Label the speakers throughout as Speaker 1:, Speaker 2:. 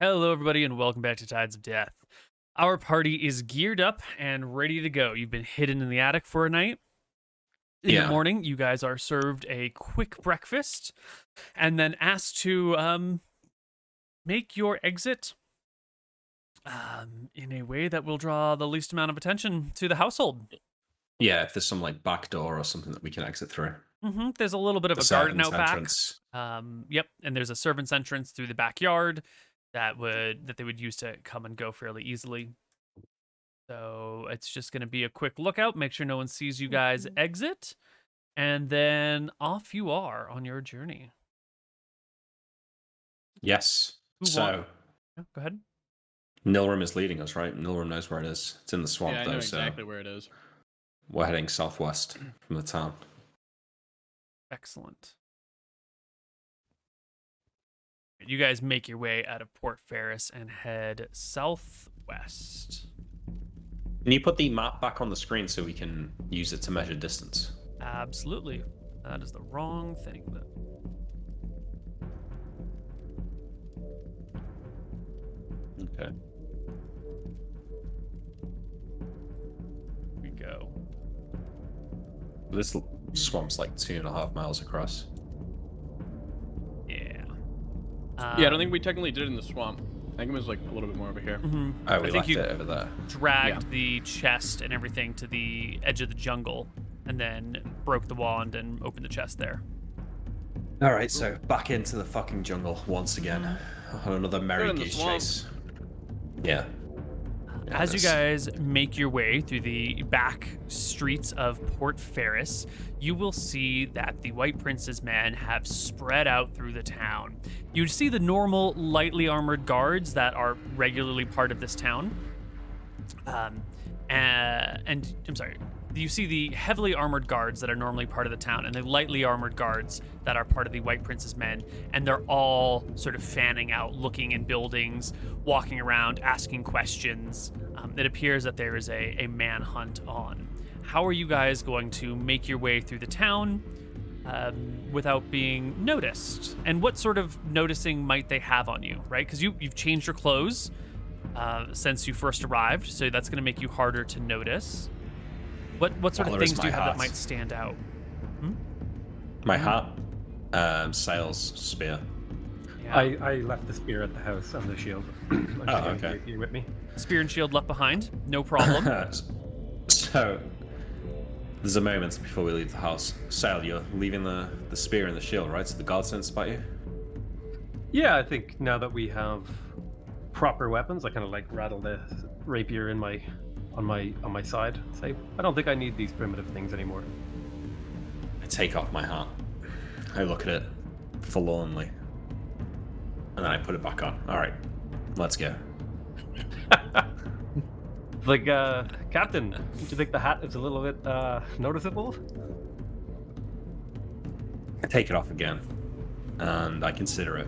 Speaker 1: Hello, everybody, and welcome back to Tides of Death. Our party is geared up and ready to go. You've been hidden in the attic for a night. In the
Speaker 2: Yeah.
Speaker 1: morning, you guys are served a quick breakfast and then asked to make your exit in a way that will draw the least amount of attention to the household.
Speaker 2: Yeah, if there's some like back door or something that we can exit through.
Speaker 1: There's a little bit of
Speaker 2: The
Speaker 1: a garden
Speaker 2: servants'
Speaker 1: out back.
Speaker 2: entrance.
Speaker 1: Yep, and there's a servant's entrance through the backyard that they would use to come and go fairly easily. So it's just going to be a quick lookout, make sure no one sees you guys exit, and then off you are on your journey.
Speaker 2: Yes. So
Speaker 1: Yeah, go ahead.
Speaker 2: Nilram is leading us, right? Nilram knows where it is. It's in the swamp,
Speaker 3: Yeah, I
Speaker 2: though,
Speaker 3: know exactly where it is.
Speaker 2: so we're heading southwest from the town.
Speaker 1: Excellent. You guys make your way out of Port Ferris and head southwest.
Speaker 2: Can you put the map back on the screen so we can use it to measure distance?
Speaker 1: Absolutely. That is the wrong thing.
Speaker 2: Okay.
Speaker 1: Here we go.
Speaker 2: This swamp's like 2.5 miles across.
Speaker 1: Yeah.
Speaker 3: Yeah, I don't think we technically did it in the swamp. I think it was like a little bit more over here.
Speaker 2: Oh, we
Speaker 1: I think
Speaker 2: left
Speaker 1: you
Speaker 2: it over there.
Speaker 1: dragged the chest and everything to the edge of the jungle and then broke the wand and opened the chest there.
Speaker 2: All right, so back into the fucking jungle once again. On another merry
Speaker 3: in the
Speaker 2: goose
Speaker 3: swamp.
Speaker 2: chase. Yeah.
Speaker 1: As you guys make your way through the back streets of Port Ferris, you will see that the White Prince's men have spread out through the town. You see the normal lightly armored guards that are regularly part of this town. And I'm sorry, you see the heavily armored guards that are normally part of the town and the lightly armored guards that are part of the White Prince's men, and they're all sort of fanning out, looking in buildings, walking around, asking questions. It appears that there is a manhunt on. How are you guys going to make your way through the town without being noticed? And what sort of noticing might they have on you, right? Because you've changed your clothes since you first arrived, so that's going to make you harder to notice. What sort of things do you have that might stand out?
Speaker 2: My hat, sails, spear.
Speaker 1: Yeah.
Speaker 4: I left the spear at the house and the shield.
Speaker 2: Okay.
Speaker 4: You with me?
Speaker 1: Spear and shield left behind, no problem.
Speaker 2: So, there's a moment before we leave the house. Sail, you're leaving the spear and the shield, right? So the guards don't spot you?
Speaker 4: Yeah, I think now that we have proper weapons, I kind of like rattle the rapier in on my side. Say, I don't think I need these primitive things anymore.
Speaker 2: I take off my hat. I look at it forlornly. And then I put it back on. Alright, let's go.
Speaker 4: Like, Captain, don't you think the hat is a little bit noticeable?
Speaker 2: I take it off again. And I consider it.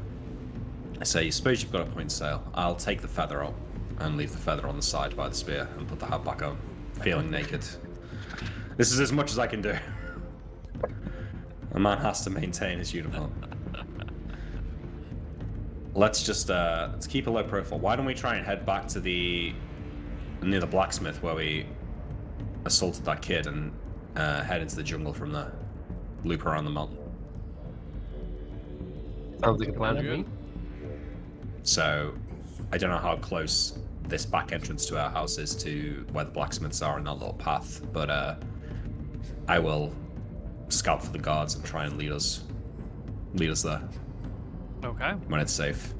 Speaker 2: I say, suppose you've got a point, Sail. I'll take the feather out and leave the feather on the side by the spear and put the hat back on, feeling naked. This is as much as I can do. A man has to maintain his uniform. Let's just let's keep a low profile. Why don't we try and head back to near the blacksmith where we assaulted that kid and head into the jungle from there. Loop around the mountain.
Speaker 4: Sounds like a plan to me.
Speaker 2: So, I don't know how close this back entrance to our house is to where the blacksmiths are in that little path, but I will scout for the guards and try and lead us there
Speaker 1: Okay.
Speaker 2: when it's safe.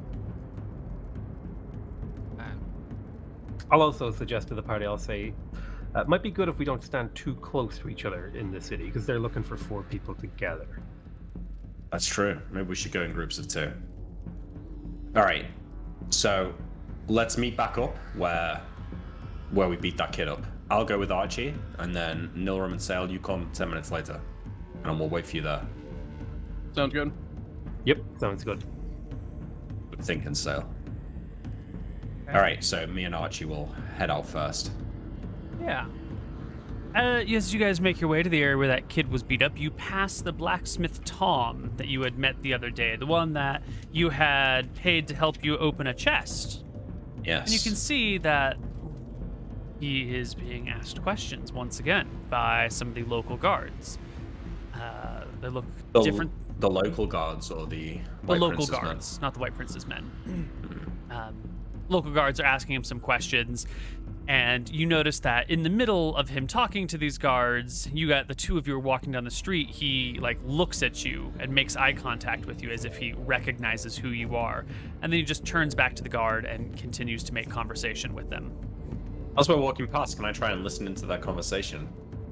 Speaker 4: I'll also suggest to the party, I'll say, it might be good if we don't stand too close to each other in the city, because they're looking for 4 people together.
Speaker 2: That's true. Maybe we should go in groups of 2. All right. So let's meet back up where we beat that kid up. I'll go with Archie, and then Nilram and Sail, you come 10 minutes later, and we'll wait for you there.
Speaker 3: Sounds good.
Speaker 4: Yep, sounds good.
Speaker 2: Good thinking, Sail. All right. So me and Archie will head out first.
Speaker 1: Yeah. As you guys make your way to the area where that kid was beat up, you pass the blacksmith Tom that you had met the other day, the one that you had paid to help you open a chest.
Speaker 2: Yes.
Speaker 1: And you can see that he is being asked questions once again by some of the local guards. They look different.
Speaker 2: The local guards or
Speaker 1: The
Speaker 2: the White
Speaker 1: local
Speaker 2: Prince's men?
Speaker 1: guards, not the White Prince's men. Local guards are asking him some questions, and you notice that in the middle of him talking to these guards, you got the two of you are walking down the street. He like looks at you and makes eye contact with you as if he recognizes who you are, and then he just turns back to the guard and continues to make conversation with them.
Speaker 2: As we're walking past, can I try and listen into that conversation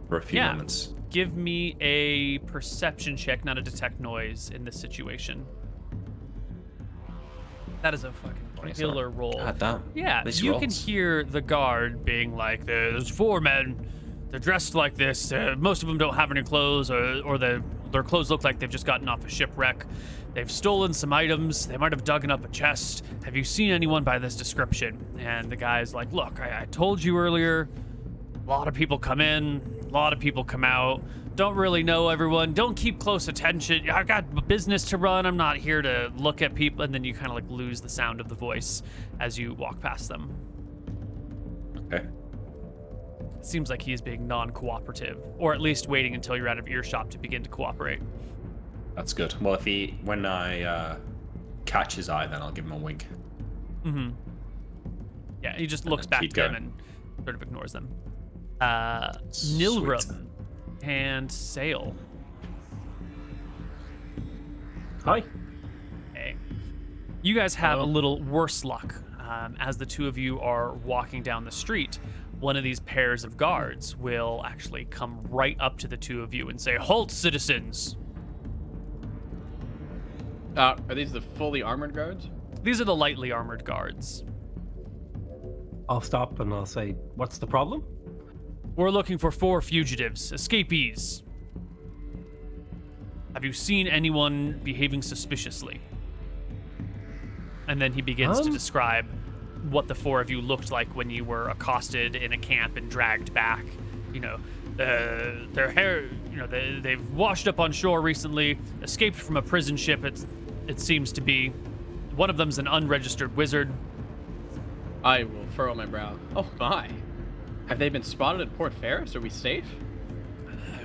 Speaker 2: for a few moments?
Speaker 1: Give me a perception check, not a detect noise in this situation. That is a fucking killer roll.
Speaker 2: God damn.
Speaker 1: Yeah,
Speaker 2: These
Speaker 1: you
Speaker 2: rolls.
Speaker 1: can hear the guard being like, there's 4 men. They're dressed like this. Most of them don't have any clothes, or their clothes look like they've just gotten off a shipwreck. They've stolen some items. They might have dug up a chest. Have you seen anyone by this description? And the guy's like, look, I told you earlier, a lot of people come in, a lot of people come out. Don't really know everyone. Don't keep close attention. I've got business to run. I'm not here to look at people. And then you kind of like lose the sound of the voice as you walk past them.
Speaker 2: Okay.
Speaker 1: It seems like he is being non-cooperative, or at least waiting until you're out of earshot to begin to cooperate.
Speaker 2: That's good. Well, when I catch his eye, then I'll give him a wink.
Speaker 1: Mm-hmm. Yeah, he just looks back
Speaker 2: keep
Speaker 1: to them
Speaker 2: going.
Speaker 1: and sort of ignores them.
Speaker 2: Sweet.
Speaker 1: Nilrum and Sail.
Speaker 4: Hi.
Speaker 1: Okay. You guys have a little worse luck. As the two of you are walking down the street, one of these pairs of guards will actually come right up to the two of you and say, "Halt, citizens!"
Speaker 3: Are these the fully armored guards?
Speaker 1: These are the lightly armored guards.
Speaker 4: I'll stop and I'll say, what's the problem?
Speaker 1: We're looking for 4 fugitives, escapees. Have you seen anyone behaving suspiciously? And then he begins to describe what the 4 of you looked like when you were accosted in a camp and dragged back. You know, their hair, you know, they've washed up on shore recently, escaped from a prison ship, it seems to be. One of them's an unregistered wizard.
Speaker 3: I will furrow my brow. Oh my. Have they been spotted at Port Ferris? Are we safe?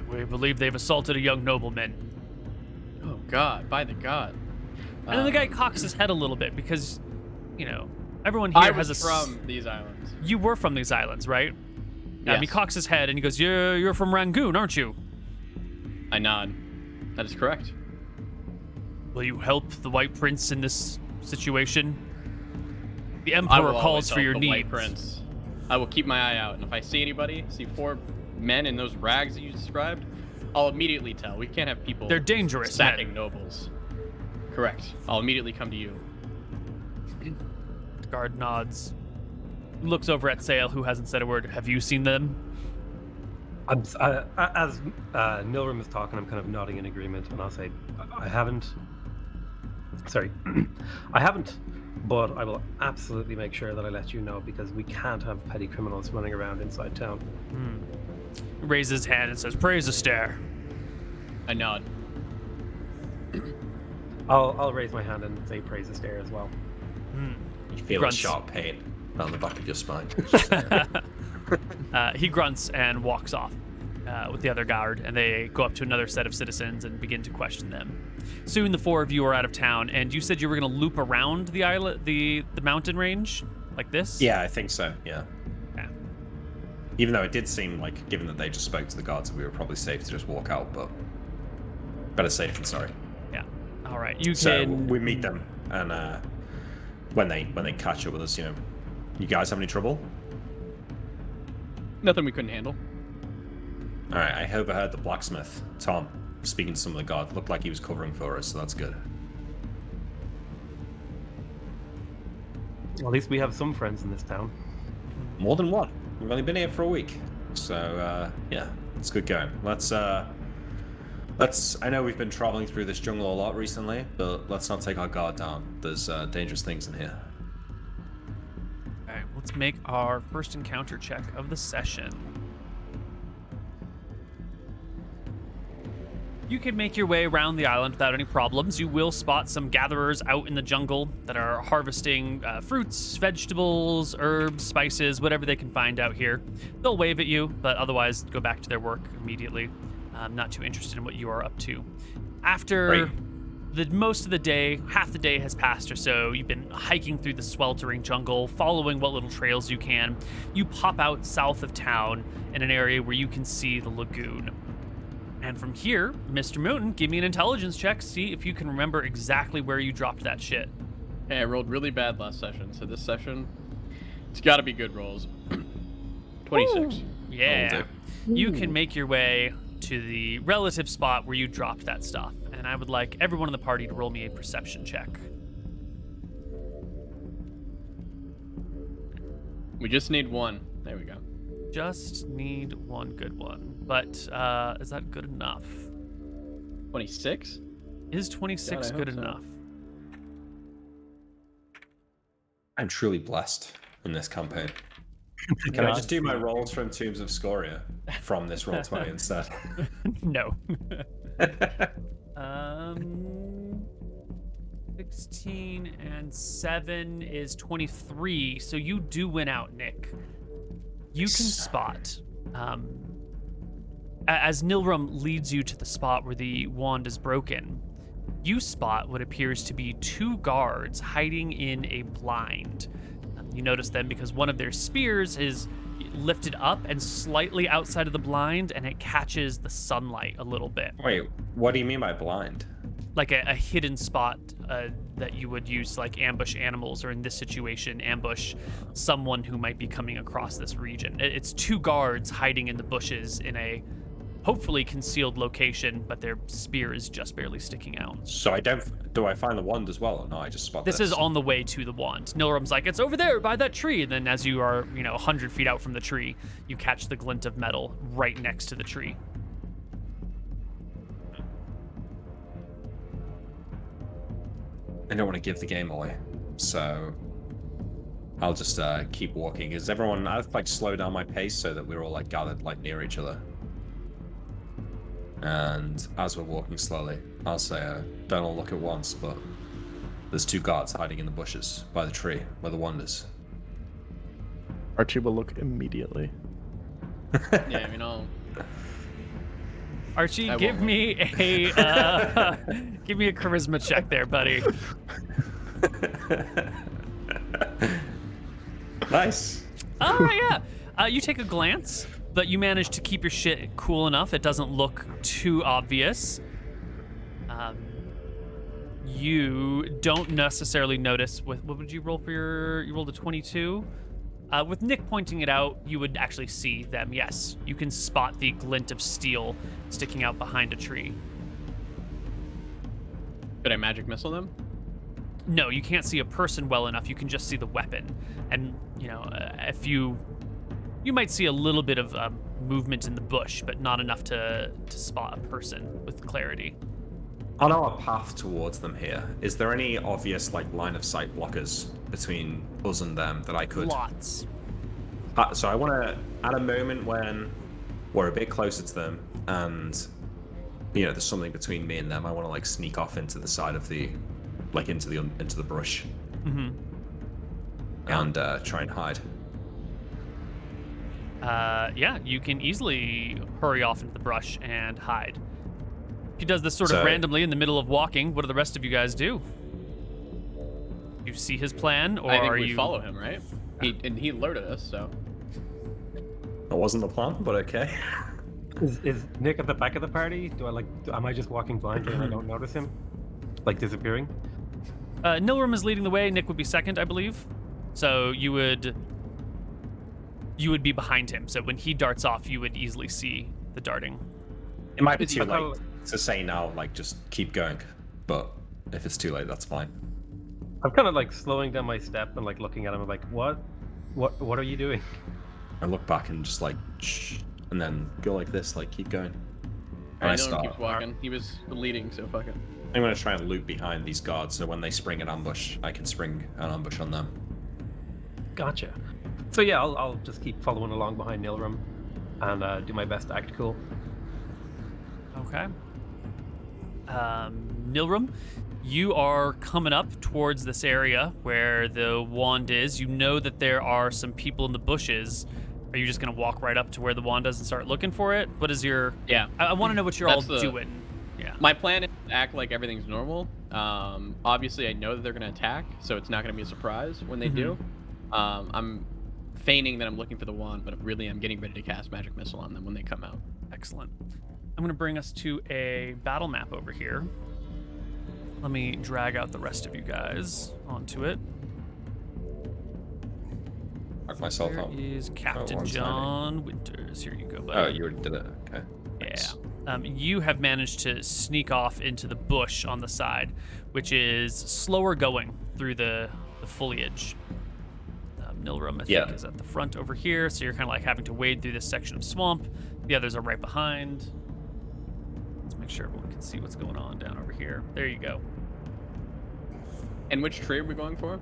Speaker 1: We believe they've assaulted a young nobleman.
Speaker 3: Oh god, by the god.
Speaker 1: And then the guy cocks his head a little bit because, you know, everyone here has a...
Speaker 3: from these islands.
Speaker 1: You were from these islands, right?
Speaker 3: Yes.
Speaker 1: He cocks his head and he goes, You're from Rangoon, aren't you?
Speaker 3: I nod. That is correct.
Speaker 1: Will you help the White Prince in this situation? The
Speaker 3: I
Speaker 1: Emperor
Speaker 3: will
Speaker 1: calls
Speaker 3: always
Speaker 1: for
Speaker 3: help
Speaker 1: your
Speaker 3: the
Speaker 1: needs.
Speaker 3: White Prince. I will keep my eye out, and if I see anybody, see 4 men in those rags that you described, I'll immediately tell. We can't have people
Speaker 1: They're dangerous
Speaker 3: sacking
Speaker 1: men.
Speaker 3: nobles. Correct. I'll immediately come to you.
Speaker 1: The guard nods. Looks over at Sail, who hasn't said a word. Have you seen them?
Speaker 4: As Nilrum is talking, I'm kind of nodding in agreement, and I'll say, I haven't. Sorry, I haven't, but I will absolutely make sure that I let you know because we can't have petty criminals running around inside town.
Speaker 1: He raises his hand and says, Praise Astaire.
Speaker 3: I nod.
Speaker 4: I'll raise my hand and say praise the stare as well.
Speaker 2: You feel
Speaker 1: Grunts.
Speaker 2: a sharp pain down the back of your spine.
Speaker 1: He grunts and walks off with the other guard, and they go up to another set of citizens and begin to question them. Soon the 4 of you are out of town, and you said you were going to loop around the island, the mountain range, like this?
Speaker 2: Yeah, I think so, yeah.
Speaker 1: Yeah.
Speaker 2: Even though it did seem like, given that they just spoke to the guards, that we were probably safe to just walk out, but better safe than sorry.
Speaker 1: Yeah. All right. You
Speaker 2: So
Speaker 1: can...
Speaker 2: we meet them, and when they catch up with us, you know, you guys have any trouble?
Speaker 3: Nothing we couldn't handle.
Speaker 2: All right, I overheard the blacksmith, Tom, speaking to some of the guards. Looked like he was covering for us, so that's good.
Speaker 4: Well, at least we have some friends in this town.
Speaker 2: More than one. We've only been here for a week, so yeah, it's good going. Let's. I know we've been traveling through this jungle a lot recently, but let's not take our guard down. There's dangerous things in here.
Speaker 1: All right, let's make our first encounter check of the session. You can make your way around the island without any problems. You will spot some gatherers out in the jungle that are harvesting fruits, vegetables, herbs, spices, whatever they can find out here. They'll wave at you, but otherwise go back to their work immediately. I'm not too interested in what you are up to. After most of the day, half the day has passed or so, you've been hiking through the sweltering jungle, following what little trails you can. You pop out south of town in an area where you can see the lagoon. And from here, MrMouton, give me an intelligence check. See if you can remember exactly where you dropped that shit.
Speaker 3: Hey, I rolled really bad last session, so this session, it's got to be good rolls. 26.
Speaker 1: Yeah. You can make your way to the relative spot where you dropped that stuff. And I would like everyone in the party to roll me a perception check.
Speaker 3: We just need one. There we go.
Speaker 1: Just need one good one. But is that good enough?
Speaker 3: 26?
Speaker 1: Is 26
Speaker 3: God, I
Speaker 1: good
Speaker 3: hope so.
Speaker 1: enough?
Speaker 2: I'm truly blessed in this campaign. Can I just do my rolls from Tombs of Scoria from this roll 20 instead?
Speaker 1: No. 16 and 7 is 23. So you do win out, Nick. You can spot, as Nilrum leads you to the spot where the wand is broken, you spot what appears to be 2 guards hiding in a blind. You notice them because one of their spears is lifted up and slightly outside of the blind, and it catches the sunlight a little bit.
Speaker 2: Wait, what do you mean by blind?
Speaker 1: Like a hidden spot that you would use to like ambush animals, or in this situation, ambush someone who might be coming across this region. It's 2 guards hiding in the bushes in a hopefully concealed location, but their spear is just barely sticking out.
Speaker 2: So do I find the wand as well, or no? I just spot
Speaker 1: This is on the way to the wand. Nilrum's like, it's over there by that tree. And then as you are, 100 feet out from the tree, you catch the glint of metal right next to the tree.
Speaker 2: I don't want to give the game away, so I'll just keep walking. Is everyone? I'll like slow down my pace so that we're all like gathered like near each other. And as we're walking slowly, I'll say, don't all look at once, but there's 2 guards hiding in the bushes by the tree where the wand is.
Speaker 5: Archie will look immediately.
Speaker 3: Yeah, I mean, I'll...
Speaker 1: Archie,
Speaker 3: I
Speaker 1: give
Speaker 3: won't
Speaker 1: me a give me a charisma check there, buddy.
Speaker 2: Nice.
Speaker 1: All right, yeah. You take a glance, but you manage to keep your shit cool enough. It doesn't look too obvious. You don't necessarily notice with what would you roll for you rolled a 22? With Nick pointing it out, you would actually see them. Yes, you can spot the glint of steel sticking out behind a tree.
Speaker 3: Did I magic missile them?
Speaker 1: No, you can't see a person well enough. You can just see the weapon. And, if you might see a little bit of movement in the bush, but not enough to spot a person with clarity.
Speaker 2: On our path towards them here, is there any obvious like line of sight blockers between us and them that I could?
Speaker 1: Lots.
Speaker 2: So I want to, at a moment when we're a bit closer to them, and there's something between me and them, I want to like sneak off into the side of the, like into the brush, and try and hide.
Speaker 1: Yeah, you can easily hurry off into the brush and hide. He does this sort of randomly in the middle of walking. What do the rest of you guys do? You see his plan, or
Speaker 3: I think
Speaker 1: are
Speaker 3: we
Speaker 1: you
Speaker 3: follow him, right? He alerted us, so...
Speaker 2: That wasn't the plan, but okay.
Speaker 4: Is Nick at the back of the party? Am I just walking blindly and I don't notice him? Like disappearing?
Speaker 1: Nilrum is leading the way. Nick would be second, I believe. So you would be behind him. So when he darts off, you would easily see the darting.
Speaker 2: It might be too late to say now, like just keep going. But if it's too late, that's fine.
Speaker 4: I'm kind of like slowing down my step and like looking at him like, what are you doing?
Speaker 2: I look back and just like, shh, and then go like this, like keep going. And
Speaker 3: I know him keeps walking. He was leading, so fuck it.
Speaker 2: I'm gonna try and loop behind these guards, so when they spring an ambush, I can spring an ambush on them.
Speaker 4: Gotcha. So yeah, I'll just keep following along behind Nilrum and do my best to act cool.
Speaker 1: Okay. Nilrum, you are coming up towards this area where the wand is. You know that there are some people in the bushes. Are you just going to walk right up to where the wand is and start looking for it? What is your...
Speaker 3: Yeah.
Speaker 1: I want to know what you're
Speaker 3: That's
Speaker 1: all doing. Yeah.
Speaker 3: My plan is to act like everything's normal. Obviously, I know that they're going to attack, so it's not going to be a surprise when they do. I'm feigning that I'm looking for the wand, but really I'm getting ready to cast Magic Missile on them when they come out.
Speaker 1: Excellent. I'm going to bring us to a battle map over here. Let me drag out the rest of you guys onto it.
Speaker 2: Mark myself
Speaker 1: There
Speaker 2: up.
Speaker 1: is Captain
Speaker 2: one's
Speaker 1: John Winters. Here you go, buddy.
Speaker 2: Oh, you already did it. Okay. Nice.
Speaker 1: Yeah. You have managed to sneak off into the bush on the side, which is slower going through the foliage. Nilrum, I think, is at the front over here, so you're kind of like having to wade through this section of swamp. The others are right behind. Let's make sure everyone can see what's going on down over here. There you go.
Speaker 3: And which tree are we going for?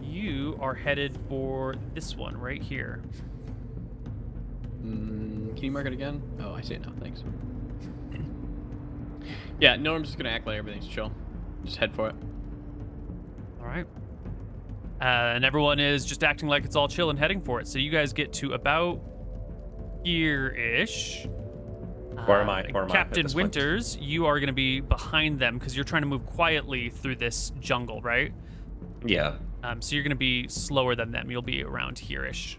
Speaker 1: You are headed for this one right here.
Speaker 3: Can you mark it again? Oh, I see it now. Thanks. Yeah, no, I'm just gonna act like everything's chill. Just head for it.
Speaker 1: All right. And everyone is just acting like it's all chill and heading for it. So you guys get to about here-ish.
Speaker 2: Where am I? Where am I at
Speaker 1: Captain
Speaker 2: this point?
Speaker 1: Winters, you are going to be behind them because you're trying to move quietly through this jungle, right?
Speaker 2: Yeah.
Speaker 1: So you're going to be slower than them. You'll be around here-ish,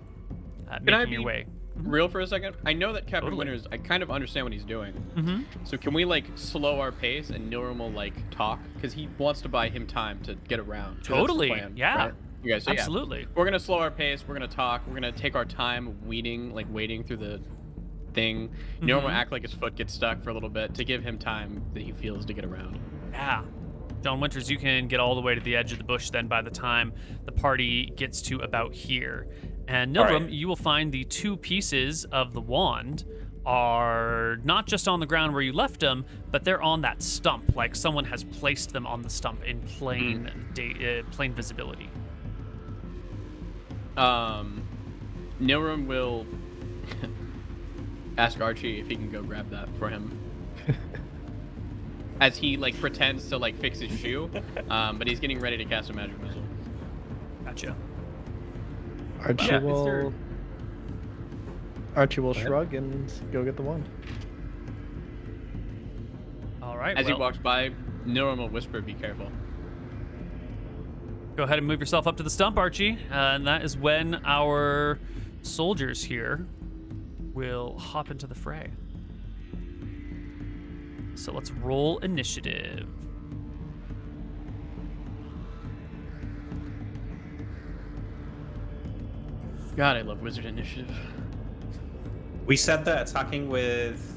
Speaker 1: making your way.
Speaker 3: Real for a second? I know that Captain
Speaker 1: Totally.
Speaker 3: Winters, I kind of understand what he's doing.
Speaker 1: Mm-hmm.
Speaker 3: So can we like slow our pace and Nilrum will like talk? Because he wants to buy him time to get around. 'Cause that's the
Speaker 1: Totally.
Speaker 3: plan,
Speaker 1: Yeah.
Speaker 3: right? You guys, so
Speaker 1: Absolutely.
Speaker 3: Yeah, we're gonna slow our pace. We're gonna talk. We're gonna take our time wading through the thing. Nilrum will act like his foot gets stuck for a little bit to give him time that he feels to get around.
Speaker 1: Yeah. John Winters, you can get all the way to the edge of the bush then by the time the party gets to about here. And Nilrum, you will find the two pieces of the wand are not just on the ground where you left them, but they're on that stump. Like someone has placed them on the stump in plain visibility.
Speaker 3: Nilrum will ask Archie if he can go grab that for him. As he like pretends to like fix his shoe, but he's getting ready to cast a magic missile.
Speaker 1: Gotcha.
Speaker 5: Archie will shrug and go get the wand.
Speaker 1: All right.
Speaker 3: As he
Speaker 1: well,
Speaker 3: walks by, Nilrum will whisper, "Be careful."
Speaker 1: go ahead and move yourself up to the stump, Archie. And that is when our soldiers here will hop into the fray. So let's roll initiative.
Speaker 3: God, I love wizard initiative.
Speaker 2: We said that attacking with...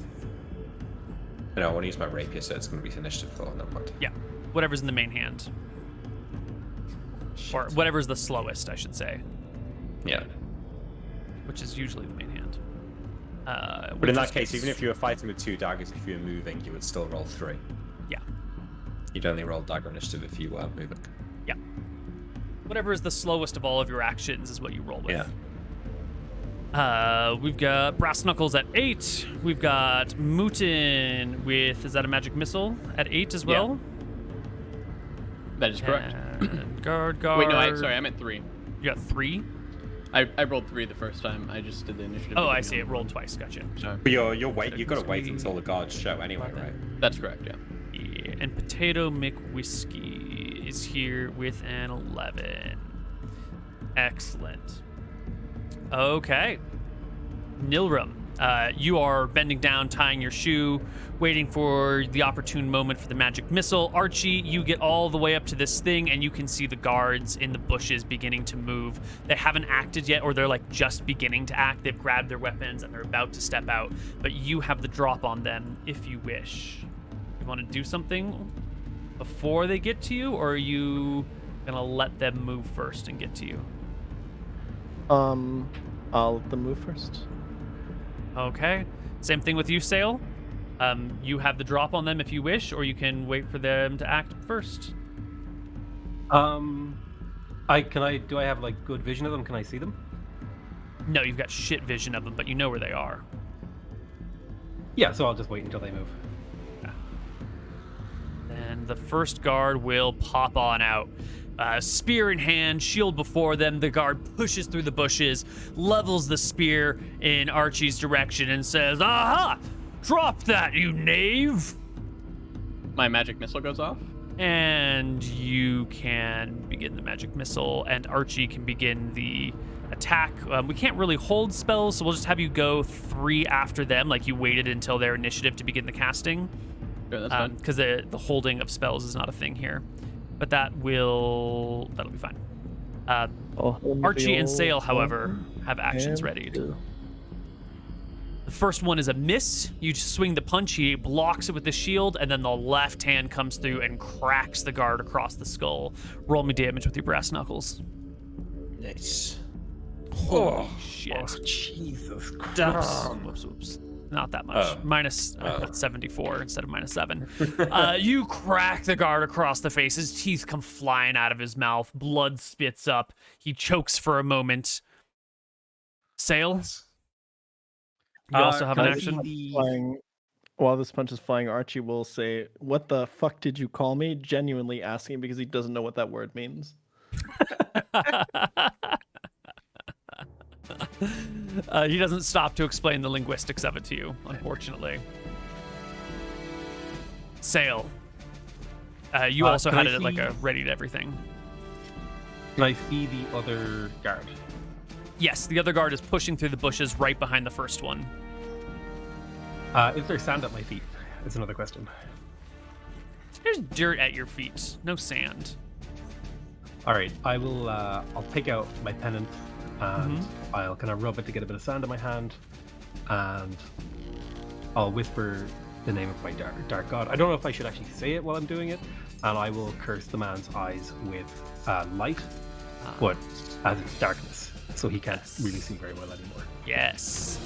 Speaker 2: No, I want to use my rapier, so it's going to be initiative though. Never mind.
Speaker 1: Yeah, whatever's in the main hand. Or whatever's the slowest, I should say.
Speaker 2: Yeah.
Speaker 1: Which is usually the main hand.
Speaker 2: But in that case, even if you were fighting with two daggers, if you were moving, you would still roll 3.
Speaker 1: Yeah.
Speaker 2: You'd only roll dagger initiative if you were moving.
Speaker 1: Yeah. Whatever is the slowest of all of your actions is what you roll with.
Speaker 2: Yeah.
Speaker 1: We've got Brass Knuckles at 8. We've got Mootin with, is that a magic missile? At 8 as well?
Speaker 3: That is correct.
Speaker 1: And guard.
Speaker 3: Wait, no, sorry, I meant 3.
Speaker 1: You got 3?
Speaker 3: I rolled 3 the first time. I just did the initiative.
Speaker 1: Oh, I see. It rolled twice. Gotcha.
Speaker 3: Sorry.
Speaker 2: But you've got to wait until the guards show anyway, right?
Speaker 3: That's correct, yeah.
Speaker 1: Yeah. And PotatoMcWhiskey is here with an 11. Excellent. Okay. Nilrum, you are bending down, tying your shoe, waiting for the opportune moment for the magic missile. Archie, you get all the way up to this thing, and you can see the guards in the bushes beginning to move. They haven't acted yet, or they're like just beginning to act. They've grabbed their weapons, and they're about to step out, but you have the drop on them if you wish. You want to do something before they get to you, or are you going to let them move first and get to you?
Speaker 5: I'll let them move first.
Speaker 1: Okay. Same thing with you, Sale. You have the drop on them if you wish, or you can wait for them to act first.
Speaker 4: Do I have like good vision of them? Can I see them?
Speaker 1: No, you've got shit vision of them, but you know where they are.
Speaker 4: Yeah, so I'll just wait until they move.
Speaker 1: And the first guard will pop on out. Spear in hand, shield before them. The guard pushes through the bushes, levels the spear in Archie's direction, and says, "Aha! Drop that, you knave!"
Speaker 3: My magic missile goes off.
Speaker 1: And you can begin the magic missile, and Archie can begin the attack. We can't really hold spells, so we'll just have you go 3 after them, like you waited until their initiative to begin the casting.
Speaker 3: Sure, that's fine.
Speaker 1: Because the holding of spells is not a thing here. But that'll be fine. Archie and Sail, however, have actions readied. The first one is a miss. You just swing the punch, he blocks it with the shield, and then the left hand comes through and cracks the guard across the skull. Roll me damage with your brass knuckles.
Speaker 2: Nice.
Speaker 1: Holy shit.
Speaker 4: Oh, Jesus Christ.
Speaker 1: Whoops. Not that much. I put 74 instead of -7. You crack the guard across the face. His teeth come flying out of his mouth. Blood spits up. He chokes for a moment. Sail? You also have an action?
Speaker 5: While this punch is flying, Archie will say, "What the fuck did you call me?" Genuinely asking because he doesn't know what that word means.
Speaker 1: He doesn't stop to explain the linguistics of it to you, unfortunately. Sail. You also had it at like a ready to everything.
Speaker 4: Can I see the other guard?
Speaker 1: Yes, the other guard is pushing through the bushes right behind the first one.
Speaker 4: Is there sand at my feet? Is another question.
Speaker 1: There's dirt at your feet, no sand.
Speaker 4: All right, I will. I'll take out my pennant and I'll kind of rub it to get a bit of sand in my hand, and I'll whisper the name of my dark god. I don't know if I should actually say it while I'm doing it, and I will curse the man's eyes with light, but as it's darkness, so he can't really see very well anymore.
Speaker 1: Yes.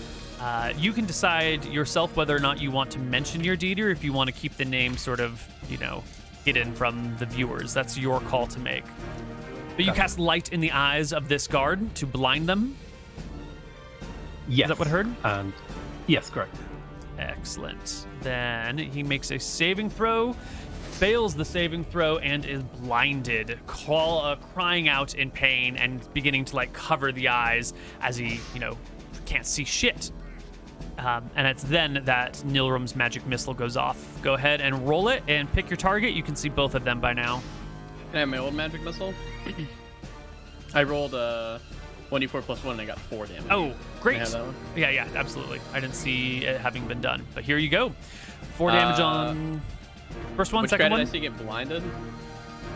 Speaker 1: You can decide yourself whether or not you want to mention your deity, or if you want to keep the name sort of, hidden from the viewers. That's your call to make. But you cast light in the eyes of this guard to blind them.
Speaker 4: Yes.
Speaker 1: Is that what I heard?
Speaker 4: And yes, correct.
Speaker 1: Excellent. Then he makes a saving throw, fails the saving throw, and is blinded, crying out in pain and beginning to cover the eyes as he, can't see shit. And it's then that Nilrum's magic missile goes off. Go ahead and roll it and pick your target. You can see both of them by now.
Speaker 3: Can I have my old magic missile? I rolled 1d4 + 1 and I got 4 damage.
Speaker 1: Oh, great.
Speaker 3: Can I have that one?
Speaker 1: Yeah, absolutely. I didn't see it having been done. But here you go. 4 damage on first one,
Speaker 3: Which
Speaker 1: second
Speaker 3: guy
Speaker 1: one.
Speaker 3: did I see get blinded?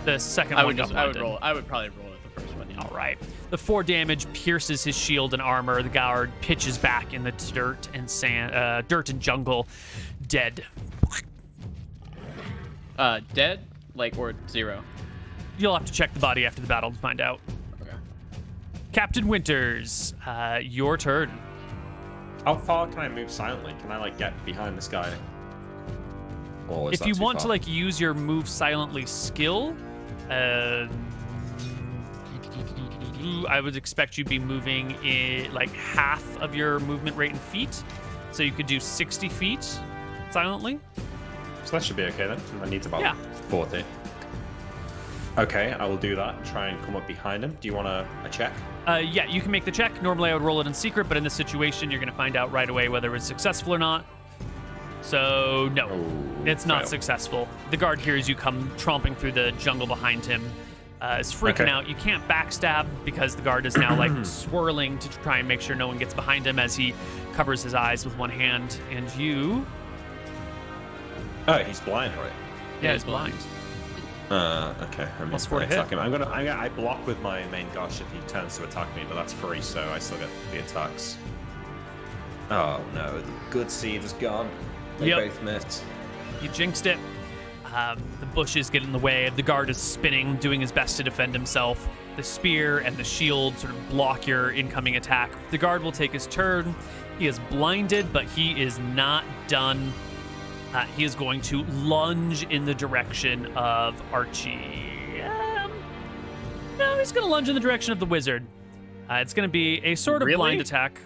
Speaker 1: The second one got blinded.
Speaker 3: I would probably roll it the first one. Yeah.
Speaker 1: All right. The 4 damage pierces his shield and armor. The guard pitches back in the dirt and sand, dirt and jungle, dead.
Speaker 3: Dead? Or 0?
Speaker 1: You'll have to check the body after the battle to find out.
Speaker 3: Okay.
Speaker 1: Captain Winters, your turn.
Speaker 2: How far can I move silently? Can I get behind this guy? Or is
Speaker 1: If
Speaker 2: that
Speaker 1: you
Speaker 2: too
Speaker 1: want
Speaker 2: far?
Speaker 1: to use your move silently skill, I would expect you to be moving in half of your movement rate in feet. So you could do 60 feet silently.
Speaker 2: So that should be okay then. I need about 40. Okay, I will do that. Try and come up behind him. Do you want a check?
Speaker 1: Yeah, you can make the check. Normally I would roll it in secret, but in this situation, you're going to find out right away whether it's successful or not. So, no, it's not successful. The guard hears you come tromping through the jungle behind him. Is freaking out. You can't backstab because the guard is now swirling to try and make sure no one gets behind him as he covers his eyes with one hand. And you...
Speaker 2: Oh, he's blind, right?
Speaker 1: Yeah, he's blind.
Speaker 2: Okay.
Speaker 1: Plus 4 to hit.
Speaker 2: Attack him. I block with my main gosh if he turns to attack me, but that's free, so I still get the attacks. Oh no, the good seed is gone. They both missed.
Speaker 1: You jinxed it. The bushes get in the way. The guard is spinning, doing his best to defend himself. The spear and the shield sort of block your incoming attack. The guard will take his turn. He is blinded, but he is not done. He is going to lunge in the direction of Archie. No, he's going to lunge in the direction of the wizard. It's going to be a sort of blind attack.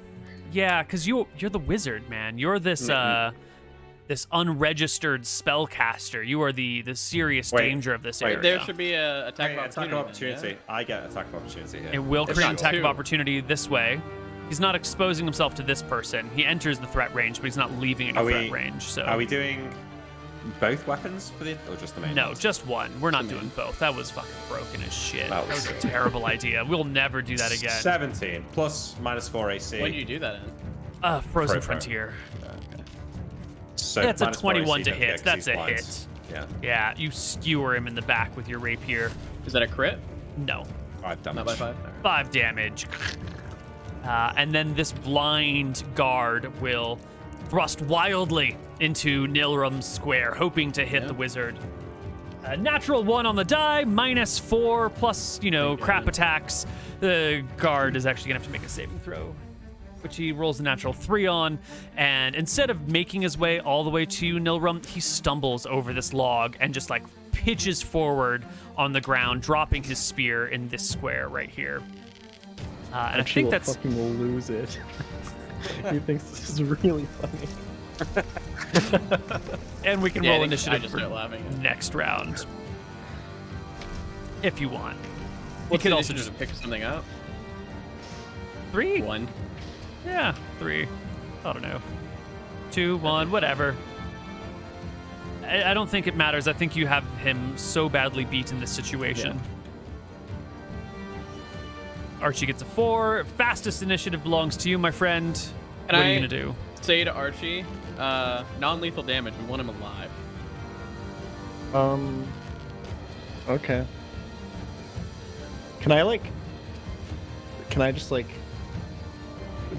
Speaker 1: Yeah, because you're the wizard, man. You're this this unregistered spellcaster. You are the serious danger of this area.
Speaker 3: There should be a attack of
Speaker 2: Attack
Speaker 3: opportunity.
Speaker 2: of opportunity. I get attack of opportunity here.
Speaker 1: It will
Speaker 3: If
Speaker 1: create
Speaker 3: not
Speaker 1: an attack of
Speaker 3: two.
Speaker 1: opportunity this way. He's not exposing himself to this person. He enters the threat range, but he's not leaving any threat range. So
Speaker 2: Are we doing both weapons for the, or just the main?
Speaker 1: no,
Speaker 2: ones?
Speaker 1: just one. We're not doing both. That was fucking broken as shit.
Speaker 2: That
Speaker 1: That was
Speaker 2: was
Speaker 1: a terrible idea. We'll never do that again.
Speaker 2: 17 plus -4 AC.
Speaker 3: When do you do that in?
Speaker 1: Frozen
Speaker 2: Pro-
Speaker 1: Frontier.
Speaker 3: Okay.
Speaker 2: So
Speaker 1: That's a
Speaker 2: -4
Speaker 1: 21
Speaker 2: AC
Speaker 1: to
Speaker 2: don't
Speaker 1: hit.
Speaker 2: get 'cause
Speaker 1: That's
Speaker 2: he's
Speaker 1: a
Speaker 2: blind.
Speaker 1: hit.
Speaker 2: Yeah.
Speaker 1: Yeah, you skewer him in the back with your rapier.
Speaker 3: Is that a crit?
Speaker 1: No.
Speaker 2: 5 damage.
Speaker 3: Not by 5?
Speaker 1: 5 damage. And then this blind guard will thrust wildly into Nilrum's square, hoping to hit the wizard. Natural 1 on the die, -4, plus, crap attacks. The guard is actually going to have to make a saving throw, which he rolls a natural 3 on. And instead of making his way all the way to Nilrum, he stumbles over this log and just pitches forward on the ground, dropping his spear in this square right here. And I think that's
Speaker 5: fucking will lose it. He thinks this is really funny.
Speaker 1: and we can
Speaker 3: Yeah,
Speaker 1: roll
Speaker 3: I
Speaker 1: initiative
Speaker 3: just
Speaker 1: for
Speaker 3: start laughing.
Speaker 1: next round if you want.
Speaker 3: What's
Speaker 1: could
Speaker 3: the
Speaker 1: also
Speaker 3: initiative to pick something up?
Speaker 1: 3?
Speaker 3: 1.
Speaker 1: Yeah, 3. I don't know. 2, 1, whatever. I don't think it matters. I think you have him so badly beat in this situation. Archie gets a 4. Fastest initiative belongs to you, my friend.
Speaker 3: Can
Speaker 1: What are you
Speaker 3: I-
Speaker 1: gonna do?
Speaker 3: Say to Archie, non-lethal damage. We want him alive.
Speaker 5: Okay. Can I just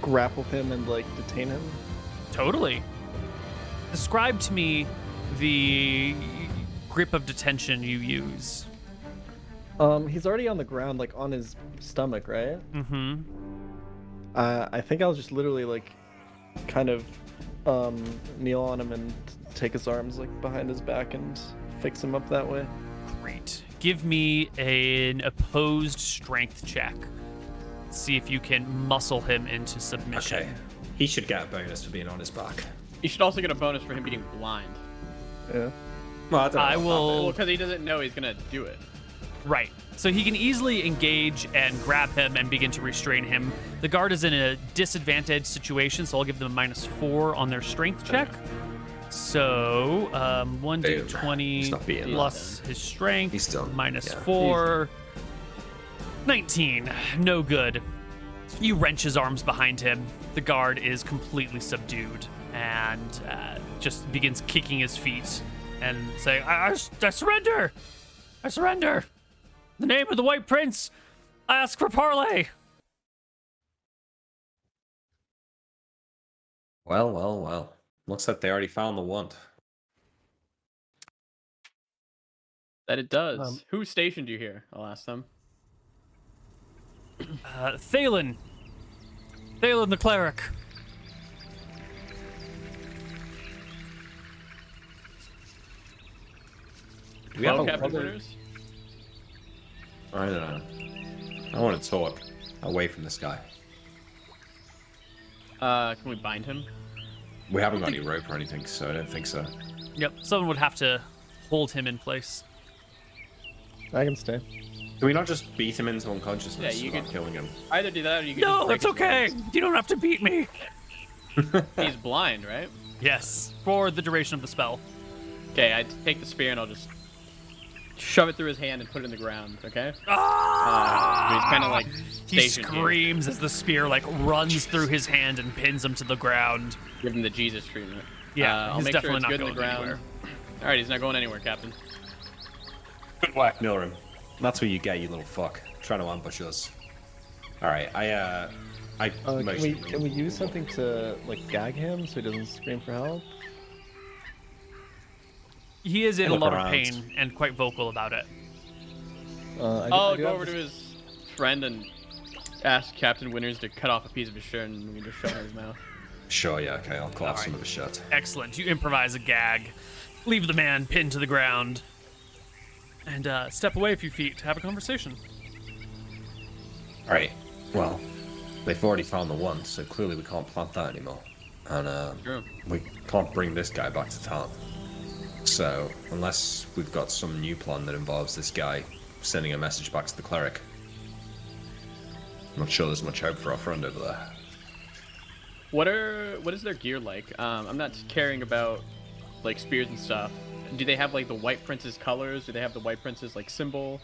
Speaker 5: grapple him and detain him?
Speaker 1: Totally. Describe to me the grip of detention you use.
Speaker 5: He's already on the ground, on his stomach, right?
Speaker 1: Mm-hmm.
Speaker 5: I think I'll just literally kind of kneel on him and take his arms behind his back and fix him up that way.
Speaker 1: Great. Give me an opposed strength check. See if you can muscle him into submission.
Speaker 2: Okay. He should get a bonus for being on his back.
Speaker 3: You should also get a bonus for him being blind.
Speaker 5: Yeah.
Speaker 2: Well, I don't know
Speaker 1: I
Speaker 2: what
Speaker 1: will.
Speaker 3: Well, because he doesn't know he's gonna do it.
Speaker 1: Right. So he can easily engage and grab him and begin to restrain him. The guard is in a disadvantaged situation, so I'll give them a -4 on their strength check. So 1d20
Speaker 2: He's not beaten.
Speaker 1: plus his strength.
Speaker 2: He's done.
Speaker 1: -4. 19. No good. You wrench his arms behind him. The guard is completely subdued and just begins kicking his feet and saying, I surrender! I surrender! In the name of the White Prince, I ask for parley!
Speaker 2: Well. Looks like they already found the wand.
Speaker 3: That it does. Who stationed you here? I'll ask them.
Speaker 1: Thalen the cleric.
Speaker 2: Do we have
Speaker 3: Well,
Speaker 2: a
Speaker 3: Captain
Speaker 2: wand?
Speaker 3: Winners?
Speaker 2: I don't know. I want to talk away from this guy.
Speaker 3: Can we bind him?
Speaker 2: We haven't got any rope or anything, so I don't think so.
Speaker 1: Yep, someone would have to hold him in place.
Speaker 5: I can stay.
Speaker 2: Can we not just beat him into unconsciousness
Speaker 3: Yeah, you
Speaker 2: without
Speaker 3: could-
Speaker 2: killing him?
Speaker 3: Either do that or you can
Speaker 1: No,
Speaker 3: just break
Speaker 1: that's
Speaker 3: his
Speaker 1: okay.
Speaker 3: legs.
Speaker 1: You don't have to beat me.
Speaker 3: He's blind, right?
Speaker 1: Yes, for the duration of the spell.
Speaker 3: Okay, I take the spear and I'll just shove it through his hand and put it in the ground, okay? He's kind of
Speaker 1: He
Speaker 3: stationed here.
Speaker 1: screams as the spear runs through his hand and pins him to the ground.
Speaker 3: Give him the Jesus treatment.
Speaker 1: Yeah,
Speaker 3: I'll
Speaker 1: he's
Speaker 3: make
Speaker 1: definitely
Speaker 3: sure it's
Speaker 1: not
Speaker 3: good in
Speaker 1: going
Speaker 3: the ground.
Speaker 1: anywhere.
Speaker 3: All right, he's not going anywhere, Captain.
Speaker 2: Good whack, Milram. That's what you get, you little fuck. Trying to ambush us. Alright, I
Speaker 5: Can we use something to gag him so he doesn't scream for help?
Speaker 1: He is in a
Speaker 2: Look
Speaker 1: lot
Speaker 2: around.
Speaker 1: of pain and quite vocal about it.
Speaker 3: I'll go over to his friend and ask Captain Winners to cut off a piece of his shirt and we can just shove it in his mouth.
Speaker 2: Sure, yeah, okay, I'll collapse
Speaker 1: Alright.
Speaker 2: some of his shirt.
Speaker 1: Excellent. You improvise a gag, leave the man pinned to the ground, and step away a few feet to have a conversation.
Speaker 2: Alright, well, they've already found the one, so clearly we can't plant that anymore. and
Speaker 3: True.
Speaker 2: we can't bring this guy back to town. So, unless we've got some new plan that involves this guy sending a message back to the cleric, I'm not sure there's much hope for our friend over there.
Speaker 3: What is their gear like? I'm not caring about like spears and stuff. Do they have like the White Prince's colors? Do they have the White Prince's like symbol?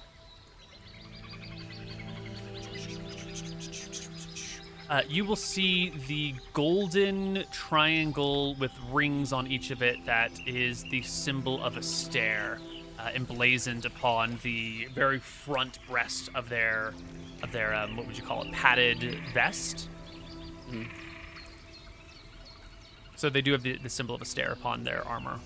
Speaker 1: You will see the golden triangle with rings on each of it that is the symbol of a stair, emblazoned upon the very front breast of their what would you call it, padded vest.
Speaker 3: Mhm.
Speaker 1: So they do have the symbol of a stair upon their armor.